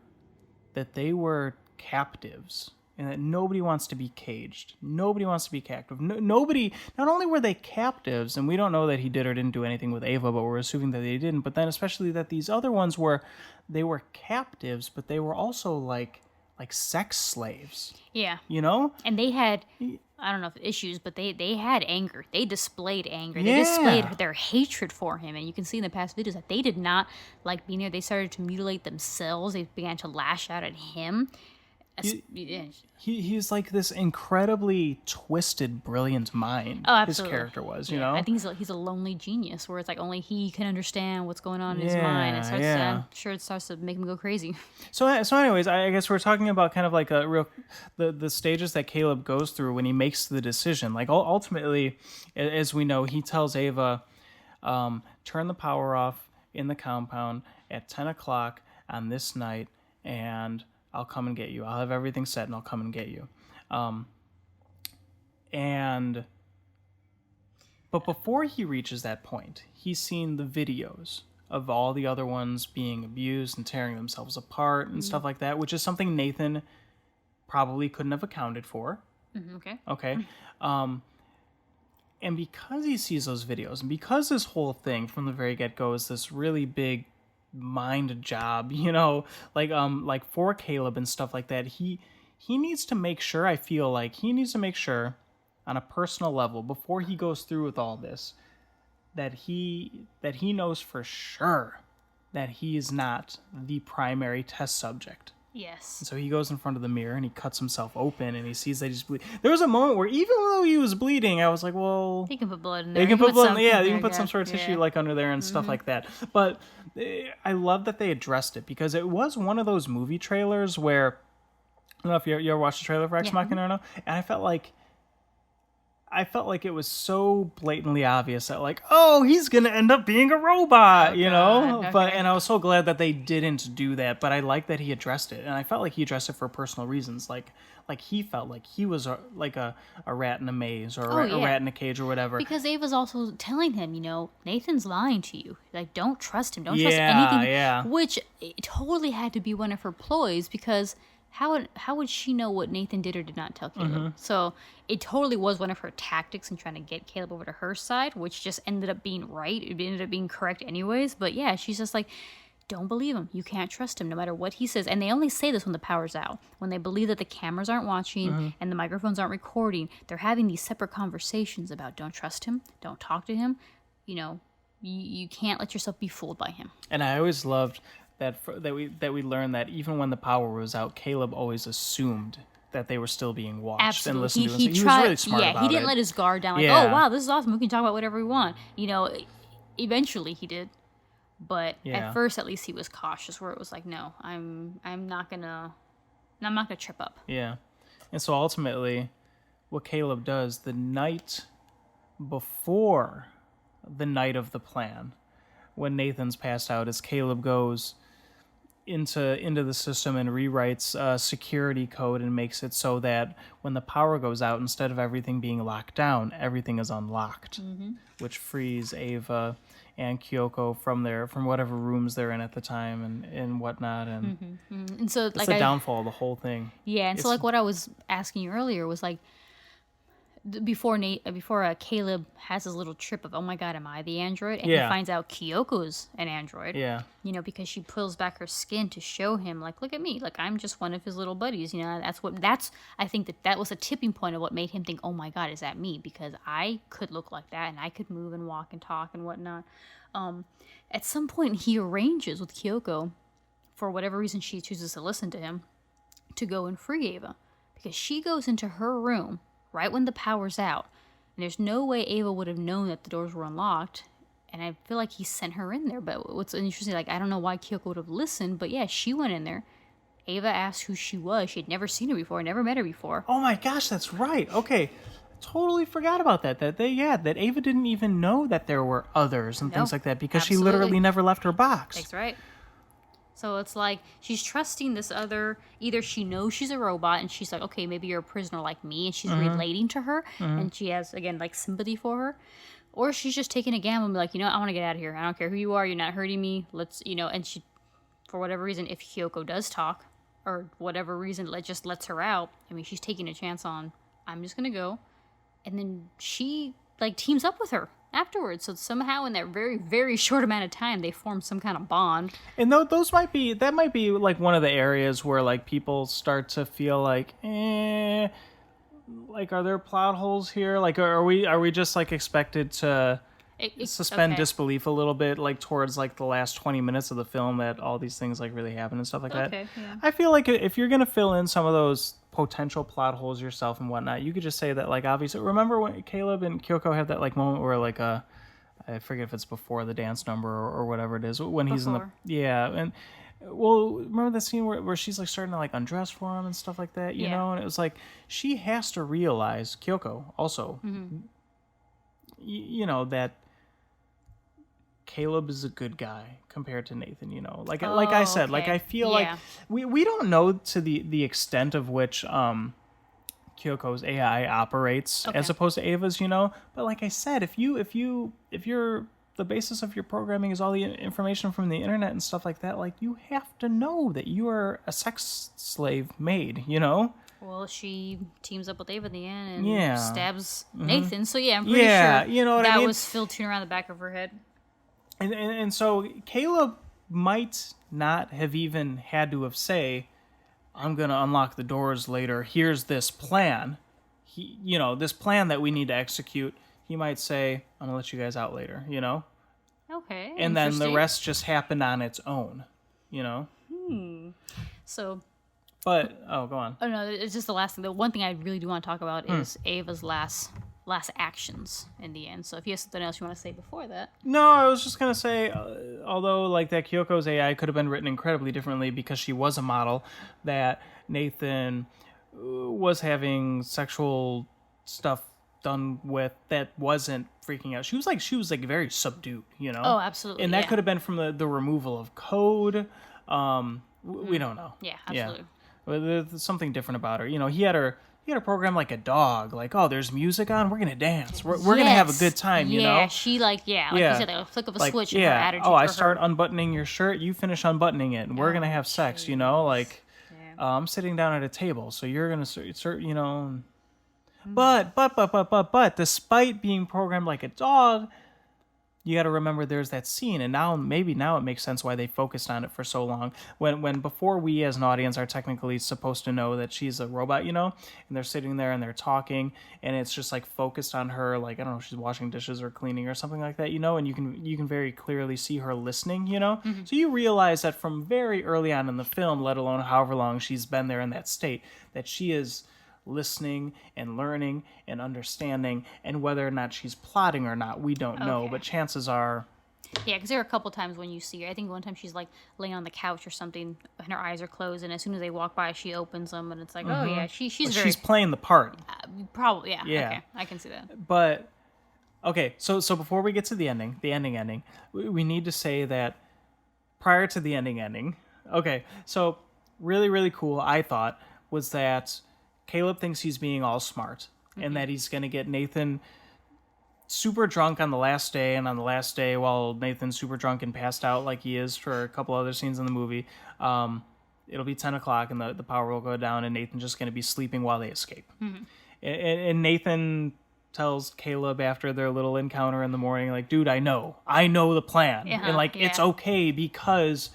S1: that they were captives and that nobody wants to be caged. Nobody wants to be captive. Nobody, not only were they captives, and we don't know that he did or didn't do anything with Ava, but we're assuming that they didn't, but then especially that these other ones they were captives, but they were also like sex slaves,
S2: yeah.
S1: And
S2: they had, I don't know if issues, but they had anger. They displayed anger.
S1: Yeah.
S2: They displayed their hatred for him. And you can see in the past videos that they did not like being there. They started to mutilate themselves. They began to lash out at him.
S1: He's like this incredibly twisted, brilliant mind.
S2: Oh,
S1: his
S2: absolutely.
S1: character was,
S2: I think he's a lonely genius where it's like only he can understand what's going on in his mind. It starts I'm sure it starts to make him go crazy.
S1: So anyways, I guess we're talking about kind of like the stages that Caleb goes through when he makes the decision. Like ultimately, as we know, he tells Ava, turn the power off in the compound at 10 o'clock on this night, and I'll come and get you. I'll have everything set and I'll come and get you. But before he reaches that point, he's seen the videos of all the other ones being abused and tearing themselves apart and stuff like that, which is something Nathan probably couldn't have accounted for.
S2: Okay.
S1: Okay. And because he sees those videos, and because this whole thing from the very get-go is this really big mind job, like for Caleb and stuff like that, he needs to make sure, I feel like he needs to make sure on a personal level before he goes through with all this that he knows for sure that he is not the primary test subject.
S2: Yes.
S1: And so he goes in front of the mirror and he cuts himself open and he sees that he's bleeding. There was a moment where even though he was bleeding, I was like, well,
S2: They can put blood in there.
S1: they can put blood.
S2: something
S1: You can put
S2: there,
S1: some sort of tissue like under there and stuff like that. But I love that they addressed it because it was one of those movie trailers where I don't know if you ever watched the trailer for Ex Machina or no, and I felt like it was so blatantly obvious that like, oh, he's gonna end up being a robot,
S2: God,
S1: But
S2: okay.
S1: and I was so glad that they didn't do that. But I like that he addressed it, and I felt like he addressed it for personal reasons, like like he felt like he was like a rat in a maze or a
S2: yeah.
S1: rat in a cage or whatever.
S2: Because Ava's also telling him, Nathan's lying to you. Like, don't trust him. Don't trust
S1: Yeah,
S2: anything.
S1: yeah.
S2: Which it totally had to be one of her ploys, because how would she know what Nathan did or did not tell Caleb?
S1: Mm-hmm.
S2: So it totally was one of her tactics in trying to get Caleb over to her side, which just ended up being right. It ended up being correct anyways. But yeah, she's just like, don't believe him. You can't trust him no matter what he says. And they only say this when the power's out. When they believe that the cameras aren't watching and the microphones aren't recording, they're having these separate conversations about don't trust him, don't talk to him. You can't let yourself be fooled by him.
S1: And I always loved that we learned that even when the power was out, Caleb always assumed that they were still being watched.
S2: Absolutely.
S1: And listened to.
S2: He
S1: was
S2: tried,
S1: really smart about it.
S2: he didn't let his guard down. Like,
S1: Yeah.
S2: oh wow, this is awesome. We can talk about whatever we want. Eventually he did, but at first, at least, he was cautious. Where it was like, no, I'm not gonna trip up.
S1: Yeah, and so ultimately, what Caleb does the night before the night of the plan, when Nathan's passed out, is Caleb goes into the system and rewrites a security code and makes it so that when the power goes out, instead of everything being locked down, everything is unlocked, which frees Ava and Kyoko from whatever rooms they're in at the time and whatnot,
S2: And so,
S1: it's
S2: like,
S1: the downfall of the whole thing.
S2: Yeah, and so like what I was asking you earlier was like, before Caleb has his little trip of, oh my god, am I the android? And he finds out Kyoko's an android.
S1: Yeah.
S2: Because she pulls back her skin to show him, like, look at me, like, I'm just one of his little buddies. I think that was a tipping point of what made him think, oh my god, is that me? Because I could look like that and I could move and walk and talk and whatnot. At some point he arranges with Kyoko, for whatever reason she chooses to listen to him, to go and free Ava, because she goes into her room right when the power's out, and there's no way Ava would have known that the doors were unlocked, and I feel like he sent her in there. But what's interesting, like, I don't know why Kyoko would have listened, but yeah, she went in there. Ava asked who she was. She had never seen her before, never met her before.
S1: Oh my gosh, that's right. Okay, totally forgot about that. That Ava didn't even know that there were others and things like that, because she literally never left her box.
S2: That's right. So it's like she's trusting this other. Either she knows she's a robot and she's like, okay, maybe you're a prisoner like me, and she's relating to her, and she has, again, like, sympathy for her. Or she's just taking a gamble and be like, I want to get out of here. I don't care who you are. You're not hurting me. Let's, and she, for whatever reason, if Kyoko does talk, or whatever reason, just lets her out, I mean, she's taking a chance on, I'm just going to go. And then she, like, teams up with her afterwards. So somehow in that very, very short amount of time, they form some kind of bond.
S1: And that might be like one of the areas where, like, people start to feel like, like, are there plot holes here? Like, are we just, like, expected to suspend disbelief a little bit, like, towards, like, the last 20 minutes of the film, that all these things, like, really happen and stuff like that?
S2: Yeah.
S1: I feel like if you're gonna fill in some of those potential plot holes yourself and whatnot, you could just say that, like, obviously, remember when Caleb and Kyoko have that, like, moment where, like, I forget if it's before the dance number or whatever it is, when he's in the and well, remember the scene where she's, like, starting to, like, undress for him and stuff like that, you know? And it was like, she has to realize, Kyoko also, that Caleb is a good guy compared to Nathan, like I said, like, I feel like we don't know to the extent of which Kyoko's AI operates as opposed to Ava's, but like I said, if you're the basis of your programming is all the information from the internet and stuff like that, like, you have to know that you are a sex slave maid,
S2: Well, she teams up with Ava in the end and stabs Nathan. So I'm pretty
S1: sure
S2: you know what
S1: I mean?
S2: Was filtering around the back of her head.
S1: And so Caleb might not have even had to have say, I'm going to unlock the doors later. Here's this plan. This plan that we need to execute. He might say, I'm going to let you guys out later,
S2: Okay.
S1: And then the rest just happened on its own,
S2: So.
S1: But, go on.
S2: Oh, no, it's just the last thing. The one thing I really do want to talk about is Ava's last actions in the end. So if you have something else you want to say before that.
S1: No, I was just going to say, although, like, that Kyoko's AI could have been written incredibly differently because she was a model, that Nathan was having sexual stuff done with that wasn't freaking out. She was like very subdued,
S2: Oh, absolutely.
S1: And that could have been from the removal of code. We don't know.
S2: Yeah, absolutely.
S1: There's something different about her. You know, he had her programmed like a dog. Like, oh, there's music on. We're gonna dance. We're gonna have a good time. You know.
S2: Yeah, she like you said, like a flick of a switch in her attitude.
S1: Oh, I start unbuttoning your shirt. You finish unbuttoning it, and we're gonna have sex. You know, like I'm sitting down at a table, so you're gonna start. You know. But, despite being programmed like a dog, you got to remember there's that scene, and now it makes sense why they focused on it for so long. When before we as an audience are technically supposed to know that she's a robot, you know, and they're sitting there and they're talking, and it's just like focused on her, like I don't know, she's washing dishes or cleaning or something like that, you know, and you can very clearly see her listening, you know. Mm-hmm. So you realize that from very early on in the film, let alone however long she's been there in that state, that she is listening and learning and understanding, and whether or not she's plotting or not, we don't know, but chances are...
S2: Yeah, because there are a couple times when you see her. I think one time she's like laying on the couch or something, and her eyes are closed, and as soon as they walk by, she opens them, and it's like, oh yeah, she's
S1: playing the part.
S2: Probably, yeah. Okay, I can see that.
S1: But, okay, so before we get to the ending, we need to say that prior to the ending, okay, so really, really cool, I thought, was that Caleb thinks he's being all smart, and that he's going to get Nathan super drunk on the last day, and on the last day, while Nathan's super drunk and passed out like he is for a couple other scenes in the movie, it'll be 10 o'clock, and the power will go down, and Nathan's just going to be sleeping while they escape. Mm-hmm. And Nathan tells Caleb after their little encounter in the morning, like, dude, I know the plan, and like, it's okay because...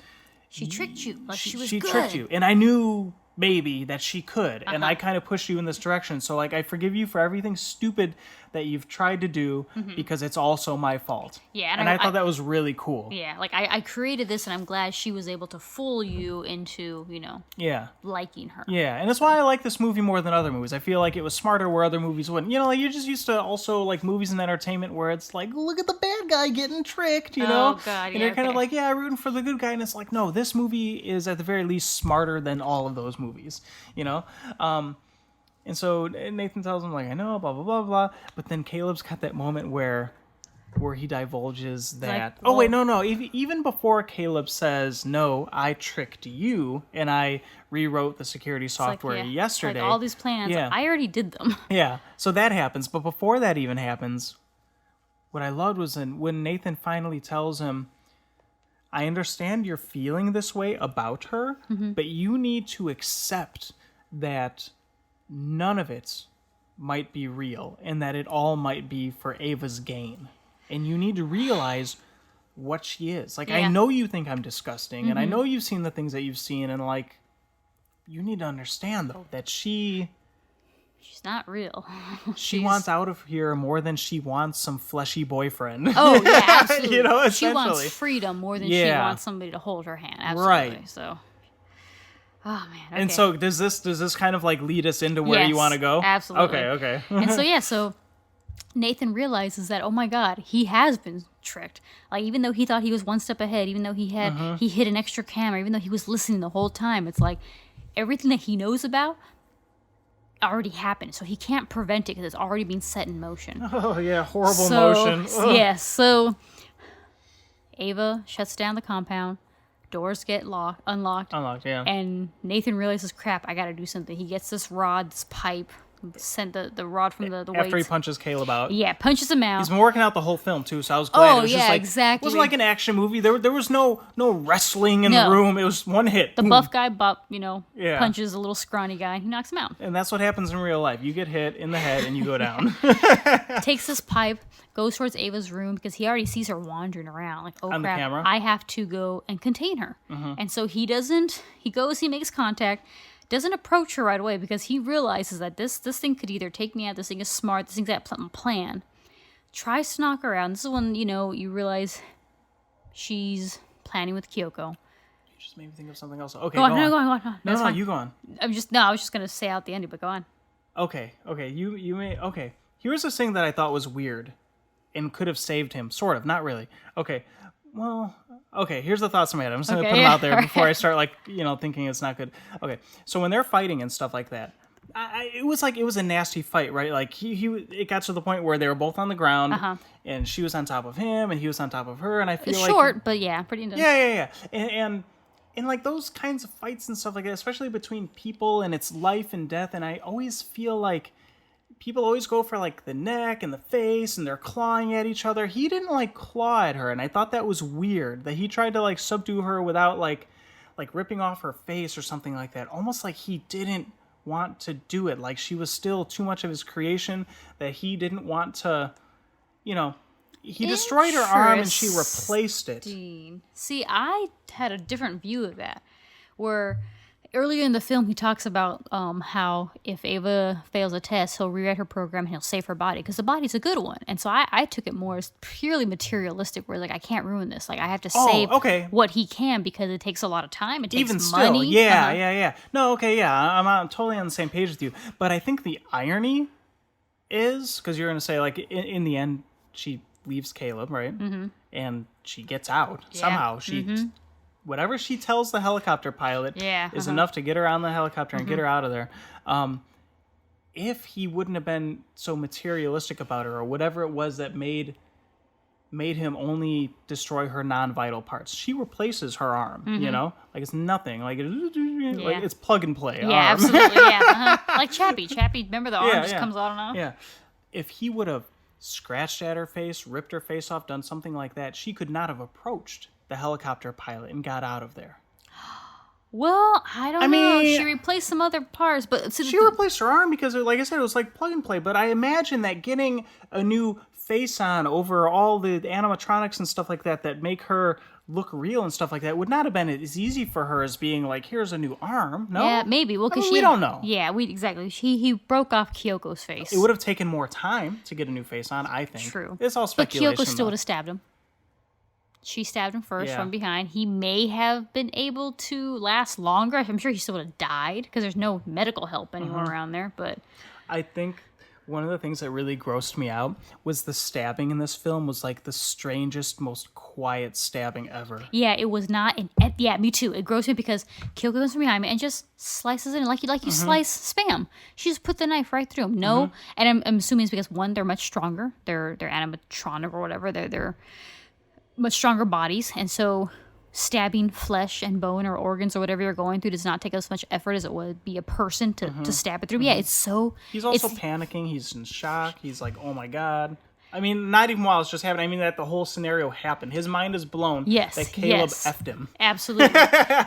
S2: She tricked you, like she was
S1: good.
S2: She
S1: tricked you, and I knew... maybe that she could, and I kind of pushed you in this direction, so like I forgive you for everything stupid that you've tried to do, because it's also my fault.
S2: Yeah,
S1: and I thought that was really cool.
S2: Yeah, like I created this, and I'm glad she was able to fool you into, you know, liking her.
S1: Yeah, and that's why I like this movie more than other movies. I feel like it was smarter where other movies wouldn't. You know, like you're just used to also like movies and entertainment where it's like, look at the bad guy getting tricked, you know?
S2: Oh God,
S1: and you're kind of like, rooting for the good guy, and it's like, no, this movie is at the very least smarter than all of those movies, you know? And so Nathan tells him, like, I know, blah, blah, blah, blah. But then Caleb's got that moment where he divulges that... Like, no. Even before Caleb says, no, I tricked you, and I rewrote the security software yesterday.
S2: Like all these plans, I already did them.
S1: Yeah, so that happens. But before that even happens, what I loved was when Nathan finally tells him, I understand you're feeling this way about her, but you need to accept that... none of it might be real, and that it all might be for Ava's gain. And you need to realize what she is. Like, I know you think I'm disgusting, and I know you've seen the things that you've seen, and, like, you need to understand, though, that she's
S2: not real.
S1: She wants out of here more than she wants some fleshy boyfriend.
S2: Oh, yeah, absolutely.
S1: You know,
S2: she wants freedom more than she wants somebody to hold her hand. Absolutely. Right. So... oh man! Okay.
S1: And so does this kind of like lead us into where you want to go?
S2: Absolutely.
S1: Okay.
S2: And so Nathan realizes that, oh my God, he has been tricked. Like, even though he thought he was one step ahead, even though he hid an extra camera, even though he was listening the whole time, it's like everything that he knows about already happened. So he can't prevent it because it's already been set in motion.
S1: Oh yeah, horrible motion.
S2: Yeah. So Ava shuts down the compound. Doors get unlocked,
S1: yeah.
S2: And Nathan realizes, crap, I gotta do something. He gets this rod, this pipe, sent the rod from the weights.
S1: After he punches Caleb out.
S2: Yeah, punches him out.
S1: He's been working out the whole film, too, so I was glad.
S2: Oh, it was just like, exactly.
S1: It wasn't like an action movie. There was no wrestling in the room. It was one hit.
S2: The buff guy, punches a little scrawny guy, and he knocks him out.
S1: And that's what happens in real life. You get hit in the head, and you go down.
S2: Takes this pipe, goes towards Ava's room, because he already sees her wandering around. Like, oh,
S1: on
S2: crap,
S1: the camera.
S2: I have to go and contain her. And so he makes contact, doesn't approach her right away, because he realizes that this thing could either take me out, this thing is smart, this thing's got a plan. Tries to knock her out. And this is when, you realize she's planning with Kyoko.
S1: You just made me think of something else. Okay,
S2: go on.
S1: No, you go on.
S2: I was just going to say out the ending, but go on.
S1: Okay, you may... Okay, here's this thing that I thought was weird and could have saved him. Sort of, not really. Okay, well... Okay, here's the thoughts in my head. I'm just going to put them out there before I start, thinking it's not good. Okay, so when they're fighting and stuff like that, it was a nasty fight, right? Like, it got to the point where they were both on the ground, and she was on top of him, and he was on top of her, and I feel
S2: short, but yeah, pretty intense.
S1: Yeah. And in like those kinds of fights and stuff like that, especially between people and it's life and death, and I always feel like people always go for like the neck and the face and they're clawing at each other. He didn't like claw at her, and I thought that was weird that he tried to like subdue her without like ripping off her face or something like that. Almost like he didn't want to do it, like she was still too much of his creation, that he didn't want to, you know, he destroyed her arm and she replaced it.
S2: See, I had a different view of that, where earlier in the film he talks about how if Ava fails a test, he'll rewrite her program and he'll save her body because the body's a good one. And so I took it more as purely materialistic, where like I can't ruin this, like I have to save what he can because it takes a lot of time, it takes
S1: even
S2: money.
S1: Still, yeah. No, okay, yeah, I'm totally on the same page with you. But I think the irony is, because you're going to say like in the end she leaves Caleb, right? Mm-hmm. And she gets out somehow. She whatever she tells the helicopter pilot is enough to get her on the helicopter and get her out of there. If he wouldn't have been so materialistic about her, or whatever it was that made him only destroy her non-vital parts, she replaces her arm. You know, like it's nothing. Like like it's plug and play.
S2: Yeah,
S1: arm.
S2: absolutely. Yeah, like Chappie. Remember the arm just comes out and off.
S1: Yeah, if he would have scratched at her face, ripped her face off, done something like that, she could not have approached the helicopter pilot and got out of there.
S2: Well, I don't know. She replaced some other parts, but
S1: she replaced her arm because, like I said, it was like plug and play. But I imagine that getting a new face on over all the animatronics and stuff like that make her look real and stuff like that would not have been as easy for her as being like, here's a new arm. No,
S2: yeah, maybe. Well, because
S1: we don't know.
S2: Yeah, exactly. He broke off Kyoko's face.
S1: It would have taken more time to get a new face on, I think.
S2: True.
S1: It's all speculation.
S2: But Kyoko still would have stabbed him. She stabbed him first from behind. He may have been able to last longer. I'm sure he still would have died because there's no medical help anywhere around there. But
S1: I think one of the things that really grossed me out was the stabbing in this film was like the strangest, most quiet stabbing ever.
S2: Yeah, it was not. Yeah, me too. It grossed me because Kyoko comes from behind me and just slices it in like you slice Spam. She just put the knife right through him. No, and I'm assuming it's because one, they're much stronger. They're animatronic or whatever. They're much stronger bodies, and so stabbing flesh and bone or organs or whatever you're going through does not take as much effort as it would be a person to stab it through. Yeah, it's so...
S1: He's also panicking. He's in shock. He's like, oh my God. I mean, not even while it's just happening. I mean, that the whole scenario happened. His mind is blown that Caleb effed him.
S2: Absolutely.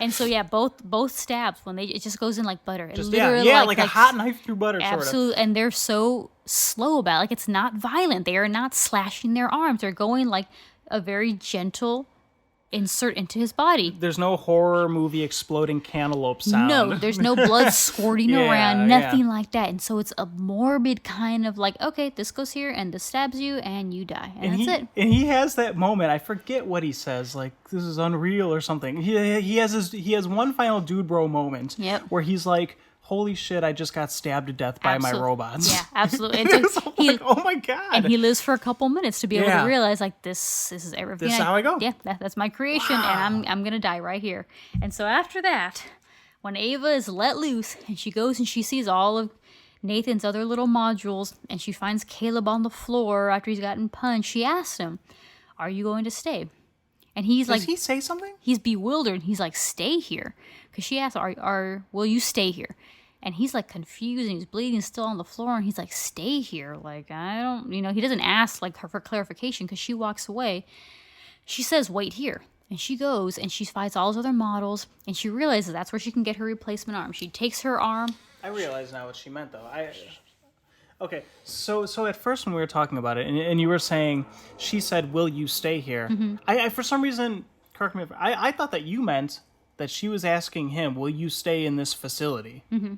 S2: And so, yeah, both stabs, it just goes in like butter.
S1: Just, like a hot knife through butter,
S2: absolutely. Sort of. And they're so slow about it. Like, it's not violent. They are not slashing their arms. They're going like a very gentle insert into his body.
S1: There's no horror movie exploding cantaloupe sound.
S2: No, there's no blood squirting around, nothing like that. And so it's a morbid kind of like, okay, this goes here and this stabs you and you die. And that's it.
S1: And he has that moment, I forget what he says, like, this is unreal or something. He has one final dude bro moment where he's like, holy shit, I just got stabbed to death by my robots.
S2: Yeah, absolutely. And so
S1: like, oh my God.
S2: And he lives for a couple minutes to be able to realize, like, this is everything.
S1: This is how I go.
S2: Yeah, that's my creation, and I'm going to die right here. And so after that, when Ava is let loose, and she goes and she sees all of Nathan's other little modules, and she finds Caleb on the floor after he's gotten punched, she asks him, are you going to stay? And he's like...
S1: Does he say something?
S2: He's bewildered. He's like, stay here. Because she asks, will you stay here? And he's like confused and he's bleeding still on the floor. And he's like, stay here. Like, I don't, he doesn't ask like her for clarification because she walks away. She says, wait here. And she goes and she fights all those other models. And she realizes that's where she can get her replacement arm. She takes her arm.
S1: I realize now what she meant though. Okay, so at first when we were talking about it and you were saying, she said, will you stay here? Mm-hmm. I for some reason, correct me if I thought that you meant that she was asking him, will you stay in this facility? Mm-hmm.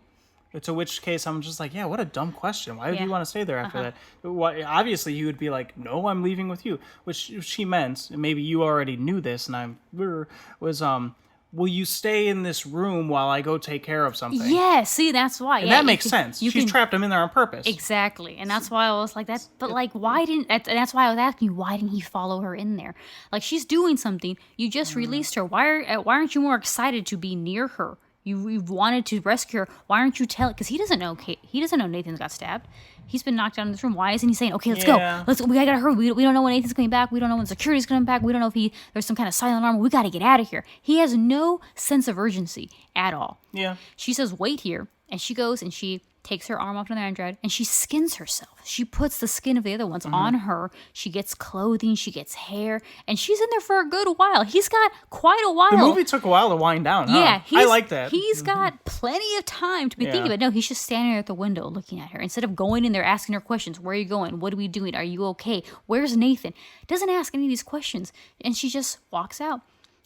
S1: To which case I'm just like, yeah, what a dumb question. Why would you want to stay there after that? Well, obviously, he would be like, no, I'm leaving with you. Which she meant, and maybe you already knew this, and will you stay in this room while I go take care of something?
S2: Yeah, see, that's why.
S1: And that makes sense. She's trapped him in there on purpose.
S2: Exactly. And that's why I was like, that's why I was asking you, why didn't he follow her in there? Like, she's doing something. You just released her. Why aren't you more excited to be near her? You've wanted to rescue her. Why aren't you telling? Because he doesn't know. He doesn't know Nathan's got stabbed. He's been knocked out in this room. Why isn't he saying, okay, let's go. We gotta hurry. We don't know when Nathan's coming back. We don't know when security's coming back. We don't know if there's some kind of silent alarm. We gotta get out of here. He has no sense of urgency at all.
S1: Yeah.
S2: She says, wait here. And she goes and she takes her arm off to the iron Dredd and she skins herself. She puts the skin of the other ones on her. She gets clothing. She gets hair. And she's in there for a good while. He's got quite a while.
S1: The movie took a while to wind down, huh?
S2: Yeah.
S1: I like that.
S2: He's got plenty of time to be thinking, but no, he's just standing there at the window looking at her. Instead of going in there asking her questions. Where are you going? What are we doing? Are you okay? Where's Nathan? Doesn't ask any of these questions. And she just walks out.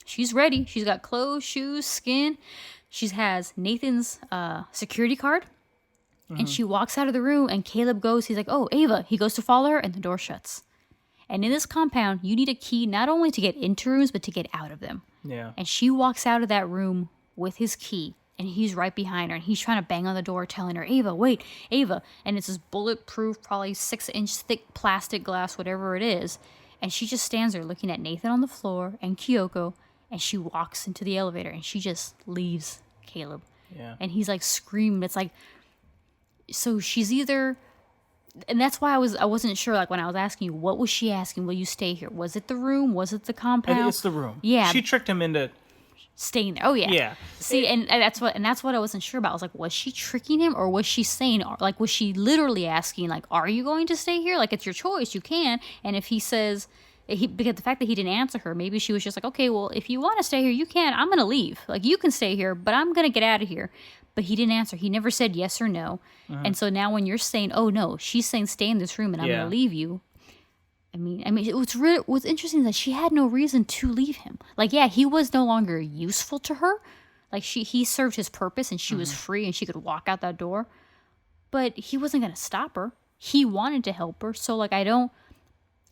S2: She's ready. She's got clothes, shoes, skin. She has Nathan's security card. And she walks out of the room and Caleb goes, he's like, oh, Ava. He goes to follow her and the door shuts. And in this compound, you need a key not only to get into rooms, but to get out of them.
S1: Yeah.
S2: And she walks out of that room with his key and he's right behind her and he's trying to bang on the door telling her, Ava, wait, Ava. And it's this bulletproof, probably 6-inch thick plastic glass, whatever it is. And she just stands there looking at Nathan on the floor and Kyoko. And she walks into the elevator and she just leaves Caleb.
S1: Yeah.
S2: And he's like screaming. It's like, so she's either, and that's why I wasn't sure, like when I was asking you, what was she asking? Will you stay here? Was it the room? Was it the compound?
S1: It's the room.
S2: Yeah.
S1: She tricked him into
S2: staying there. Oh yeah.
S1: Yeah.
S2: See, and that's what I wasn't sure about. I was like, was she tricking him or was she saying, like, was she literally asking, like, are you going to stay here? Like, it's your choice. You can. And if he says, because the fact that he didn't answer her, maybe she was just like, okay, well, if you want to stay here, you can. I'm going to leave. Like, you can stay here, but I'm going to get out of here. But he didn't answer. He never said yes or no. And so now when you're saying, oh, no, she's saying stay in this room and I'm going to leave you. I mean, what's interesting is that she had no reason to leave him. Like, yeah, he was no longer useful to her. Like, he served his purpose and she was free and she could walk out that door. But he wasn't going to stop her. He wanted to help her. So, like, I don't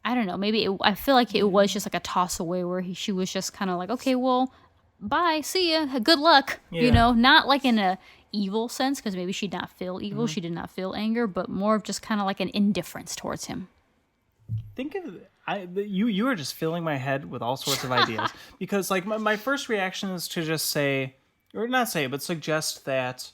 S2: know. Maybe I feel like it was just like a toss away where she was just kind of like, okay, well, bye, see ya, good luck.
S1: Yeah.
S2: You know, not like in a evil sense because maybe she did not feel evil. She did not feel anger, but more of just kind of like an indifference towards him.
S1: Think of you are just filling my head with all sorts of ideas because like my first reaction is to just say, or not say, but suggest that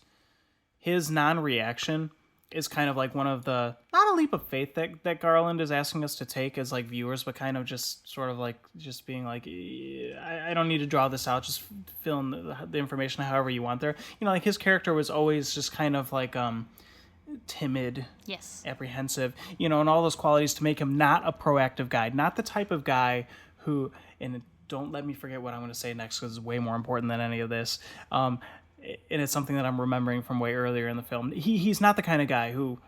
S1: his non-reaction is kind of like one of the, not a leap of faith that Garland is asking us to take as like viewers, but kind of just sort of like just being like, I don't need to draw this out, just fill in the information however you want there. You know, like his character was always just kind of like timid,
S2: yes,
S1: apprehensive, you know, and all those qualities to make him not a proactive guy, not the type of guy who, and don't let me forget what I'm going to say next because it's way more important than any of this. And it's something that I'm remembering from way earlier in the film. He's not the kind of guy who,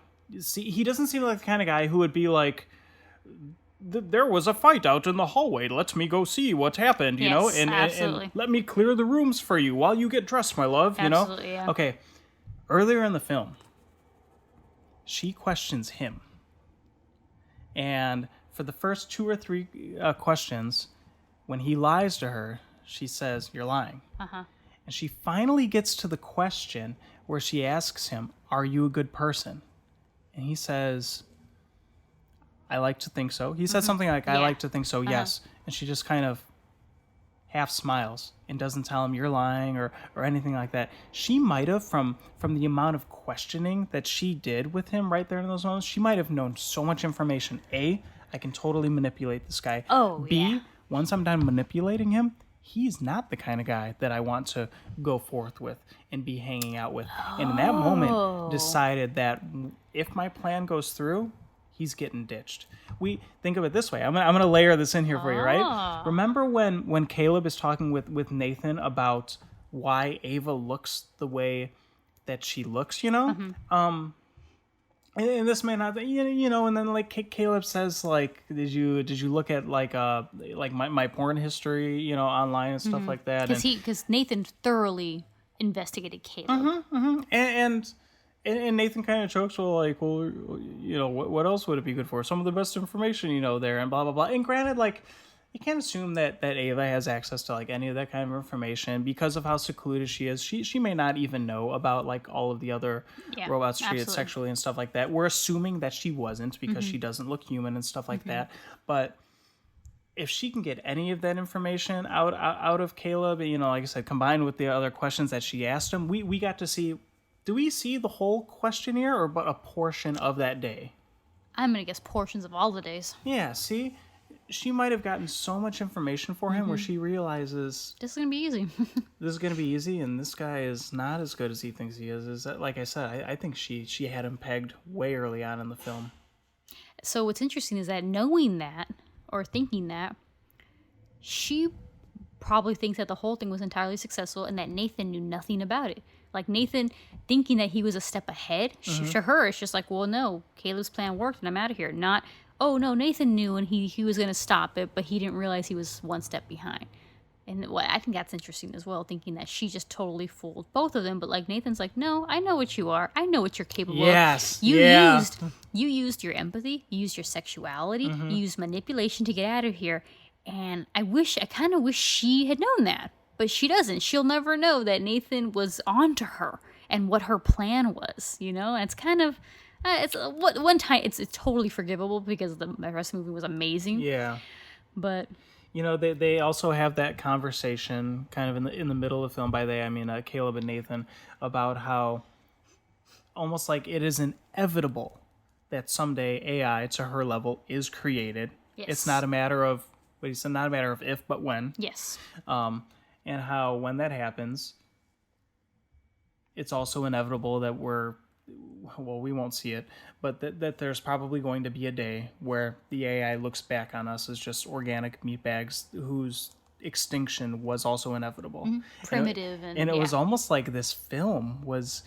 S1: he doesn't seem like the kind of guy who would be like, there was a fight out in the hallway. Let me go see what happened, you know, and let me clear the rooms for you while you get dressed, my love, you know?
S2: Yeah.
S1: Okay, earlier in the film, she questions him. And for the first 2 or 3 questions, when he lies to her, she says, you're lying.
S2: Uh-huh.
S1: And she finally gets to the question where she asks him, are you a good person? And he says, I like to think so. He said something like, I like to think so, yes. And she just kind of half smiles and doesn't tell him you're lying or anything like that. She might have, from the amount of questioning that she did with him right there in those moments, she might have known so much information. A, I can totally manipulate this guy.
S2: Oh,
S1: B, once I'm done manipulating him, he's not the kind of guy that I want to go forth with and be hanging out with. And in that moment, decided that if my plan goes through, he's getting ditched. We think of it this way. I'm gonna layer this in here for you, right? Remember when Caleb is talking with Nathan about why Ava looks the way that she looks, you know? And this may not, you know, and then like Caleb says, like, did you look at like my porn history, you know, online and stuff like that?
S2: Because Nathan thoroughly investigated Caleb.
S1: And Nathan kind of jokes, well, you know, what else would it be good for? Some of the best information, you know, there and blah blah blah. And granted, like, you can't assume that Ava has access to like any of that kind of information because of how secluded she is. She may not even know about like all of the other robots treated sexually and stuff like that. We're assuming that she wasn't because she doesn't look human and stuff like that. But if she can get any of that information out of Caleb, like I said, combined with the other questions that she asked him, we got to see. Do we see the whole questionnaire or but a portion of that day?
S2: I'm gonna guess portions of all the days.
S1: Yeah. See, she might have gotten so much information for him where she realizes
S2: this is gonna be easy.
S1: this is gonna be easy, and this guy is not as good as he thinks he is. Is that, like I said, I think she had him pegged way early on in the film.
S2: So what's interesting is that knowing that, or thinking that, she probably thinks that the whole thing was entirely successful and that Nathan knew nothing about it. Like Nathan thinking that he was a step ahead, to her, it's just like, well, no, Caleb's plan worked and I'm out of here. Not, oh, no, Nathan knew and he was going to stop it, but he didn't realize he was one step behind. And I think that's interesting as well, thinking that she just totally fooled both of them. But like Nathan's like, no, I know what you are. I know what you're capable of. You used your empathy. You used your sexuality. You used manipulation to get out of here. And I kind of wish she had known that. But she doesn't. She'll never know that Nathan was onto her and what her plan was, And it's kind of, one time, it's totally forgivable because the rest of the movie was amazing.
S1: Yeah.
S2: But...
S1: they also have that conversation kind of in the middle of the film. By they, I mean Caleb and Nathan, about how almost like it is inevitable that someday AI to her level is created.
S2: Yes.
S1: It's not a matter of, what he said, not a matter of if, but when.
S2: Yes.
S1: And how when that happens, it's also inevitable that we won't see it, but that there's probably going to be a day where the AI looks back on us as just organic meatbags whose extinction was also inevitable.
S2: Primitive.
S1: And it was almost like this film was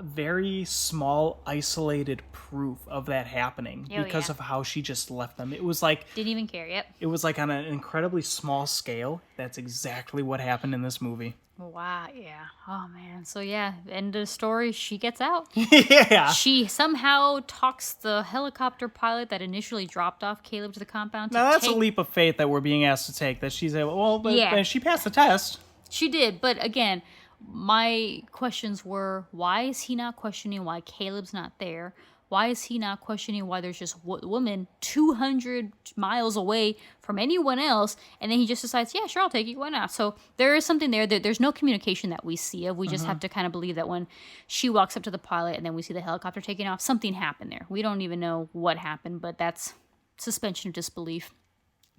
S1: very small, isolated proof of that happening because of how she just left them. It was like...
S2: Didn't even care, yep.
S1: It was like on an incredibly small scale. That's exactly what happened in this movie.
S2: Wow, yeah. Oh, man. So, yeah, end of the story, she gets out.
S1: Yeah.
S2: She somehow talks the helicopter pilot that initially dropped off Caleb to the compound.
S1: Now, that's a leap of faith that we're being asked to take, that she's able... Well, she passed the test.
S2: She did, but again, my questions were, why is he not questioning why Caleb's not there? Why is he not questioning why there's just woman 200 miles away from anyone else? And then he just decides, yeah, sure, I'll take you. Why not? So there is something there. There's no communication that we see of. We just have to kind of believe that when she walks up to the pilot and then we see the helicopter taking off, something happened there. We don't even know what happened, but that's suspension of disbelief.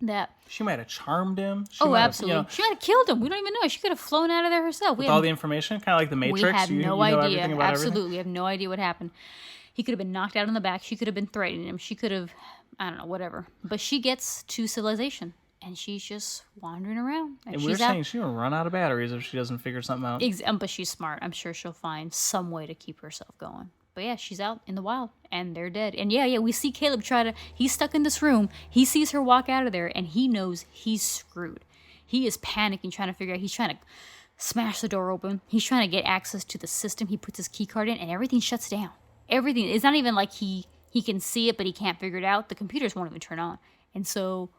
S2: That
S1: she might have charmed him.
S2: Absolutely. She might have killed him. We don't even know. She could have flown out of there herself.
S1: With all the information, kind of like the Matrix.
S2: We have no idea.
S1: Everything about
S2: Absolutely.
S1: everything?
S2: We have no idea what happened. He could have been knocked out in the back. She could have been threatening him. She could have, I don't know, whatever. But she gets to civilization, and she's just wandering around.
S1: And we're saying she's going to run out of batteries if she doesn't figure something out.
S2: But she's smart. I'm sure she'll find some way to keep herself going. But yeah, she's out in the wild, and they're dead. And we see Caleb he's stuck in this room. He sees her walk out of there, and he knows he's screwed. He is panicking, trying to figure out, he's trying to smash the door open. He's trying to get access to the system. He puts his key card in, and everything shuts down. Everything. It's not even like he can see it, but he can't figure it out. The computers won't even turn on. And so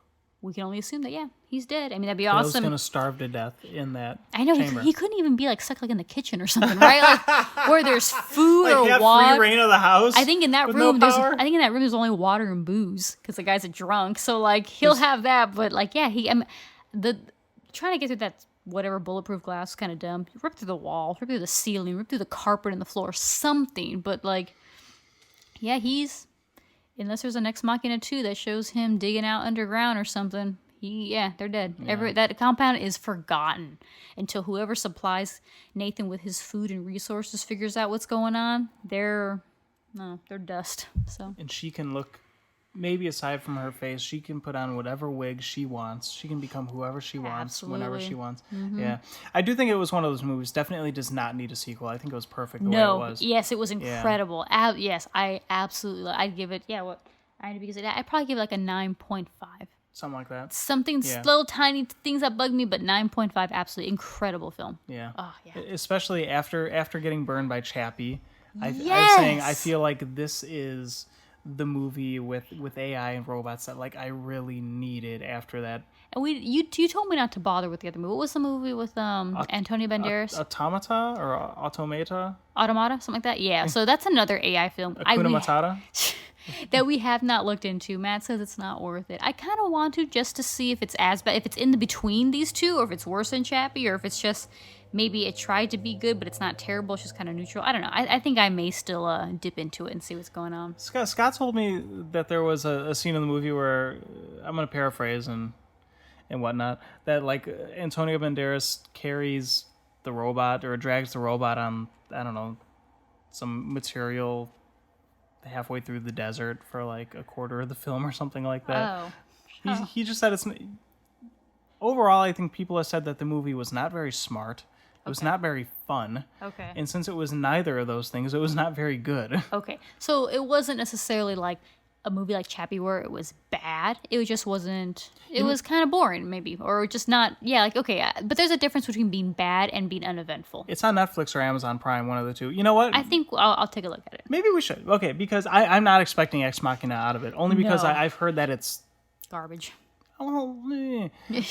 S2: we can only assume that, he's dead. I mean, that'd be awesome.
S1: He's going to starve to death in that chamber.
S2: He couldn't even be stuck in the kitchen or something, right? Like where there's food or water.
S1: Free reign of the house.
S2: I think in that room there's only water and booze because the guy's a drunk. So he'll have that, but trying to get through that whatever bulletproof glass, kind of dumb. Rip through the wall, rip through the ceiling, rip through the carpet and the floor, something. But he's, unless there's an Ex Machina 2 that shows him digging out underground or something, they're dead. Yeah. That compound is forgotten until whoever supplies Nathan with his food and resources figures out what's going on. They're dust. So.
S1: And she can look, maybe aside from her face, she can put on whatever wig she wants. She can become whoever she wants, whenever she wants. Mm-hmm. Yeah. I do think it was one of those movies, definitely does not need a sequel. I think it was perfect the way it was.
S2: Yes, it was incredible. Yeah. Yes, I absolutely, I'd give it, I'd probably give it a 9.5.
S1: Something like that.
S2: Something little tiny things that bug me, but 9.5, absolutely incredible film.
S1: Yeah.
S2: Oh, yeah.
S1: Especially after getting burned by Chappie.
S2: Yes!
S1: I'm saying I feel like this is the movie with AI and robots that I really needed after that.
S2: And you told me not to bother with the other movie. What was the movie with Antonio Banderas?
S1: Automata or Automata?
S2: Automata, something like that. Yeah. So that's another AI film.
S1: Hakuna Matata.
S2: that we have not looked into. Matt says it's not worth it. I kind of want to, just to see if it's as bad, if it's in the between these two, or if it's worse than Chappie, or if it's just maybe it tried to be good, but it's not terrible. It's just kind of neutral. I don't know. I think I may still dip into it and see what's going on.
S1: Scott told me that there was a scene in the movie where, I'm going to paraphrase and whatnot, that like Antonio Banderas carries the robot or drags the robot on, I don't know, some material halfway through the desert for like a quarter of the film or something like that.
S2: Oh.
S1: He just said it's... Overall, I think people have said that the movie was not very smart. It was not very fun.
S2: Okay.
S1: And since it was neither of those things, it was not very good.
S2: Okay. So it wasn't necessarily like a movie like Chappie where it was bad. It just wasn't... It was kind of boring, maybe. Or just not... Yeah, like, okay. But there's a difference between being bad and being uneventful.
S1: It's on Netflix or Amazon Prime, one of the two. You know what?
S2: I think I'll take a look at it.
S1: Maybe we should. Okay, because I'm not expecting Ex Machina out of it. Only because
S2: No.
S1: I've heard that it's...
S2: Garbage.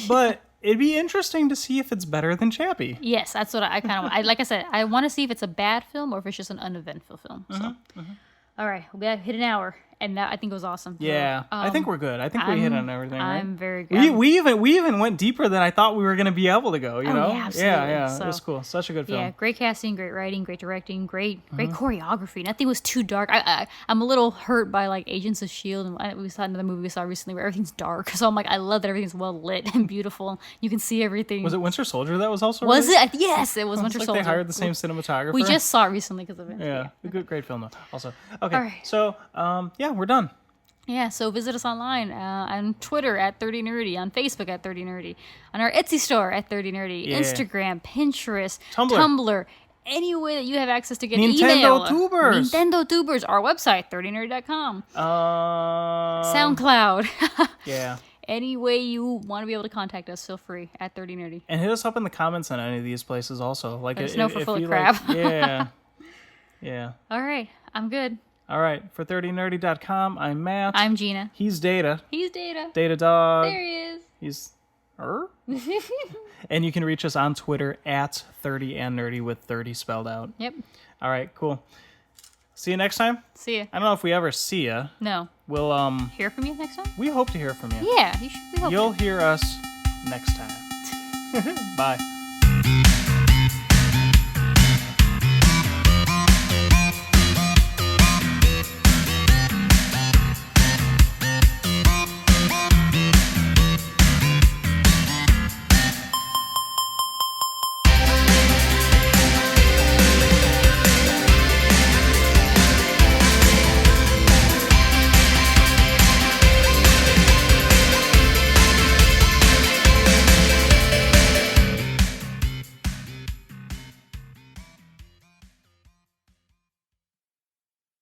S1: But it'd be interesting to see if it's better than Chappie.
S2: Yes, that's what I kind of... like I said, I want to see if it's a bad film or if it's just an uneventful film. So. All right, we have hit an hour, and that I think was awesome.
S1: Yeah,
S2: So,
S1: I think we're good. I think we hit on everything, right?
S2: I'm very good.
S1: We even went deeper than I thought we were going to be able to go, you know?
S2: Yeah, absolutely.
S1: Yeah,
S2: So,
S1: it was cool. Such a good film.
S2: Yeah, great casting, great writing, great directing, great choreography. Nothing was too dark. I'm a little hurt by like Agents of S.H.I.E.L.D. and we saw another movie we saw recently where everything's dark. So I'm like, I love that everything's well lit and beautiful. You can see everything.
S1: Was it Winter Soldier that was also
S2: Was
S1: released?
S2: it? Yes, it was Winter
S1: Like
S2: Soldier.
S1: they hired the same cinematographer.
S2: We just saw it recently because of it.
S1: Yeah, a good, great film though. Also, okay,
S2: All right.
S1: so yeah, we're done.
S2: Yeah, so visit us online on Twitter at 30nerdy, on Facebook at 30nerdy, on our Etsy store at 30nerdy,
S1: Yeah.
S2: Instagram, Pinterest,
S1: Tumblr.
S2: Tumblr, any way that you have access to get
S1: Nintendo
S2: email.
S1: Tubers.
S2: Nintendo Tubers, our website, 30nerdy.com. SoundCloud.
S1: Yeah.
S2: Any way you want to be able to contact us, feel free at 30nerdy.
S1: And hit us up in the comments on any of these places also. Like,
S2: Let us know if we're full of
S1: you
S2: crap.
S1: Like, yeah. Yeah.
S2: All right, I'm good.
S1: All right. For 30nerdy.com, I'm Matt.
S2: I'm Gina.
S1: He's Data.
S2: He's Data.
S1: Data Dog.
S2: There he is.
S1: He's her. And you can reach us on Twitter at 30andnerdy with 30 spelled out.
S2: Yep.
S1: All right, cool. See you next time.
S2: See ya.
S1: I don't know if we ever see ya.
S2: No.
S1: We'll
S2: Hear from you next time?
S1: we hope to hear from you.
S2: Yeah, you should. We hope
S1: You'll hear us next time. Bye.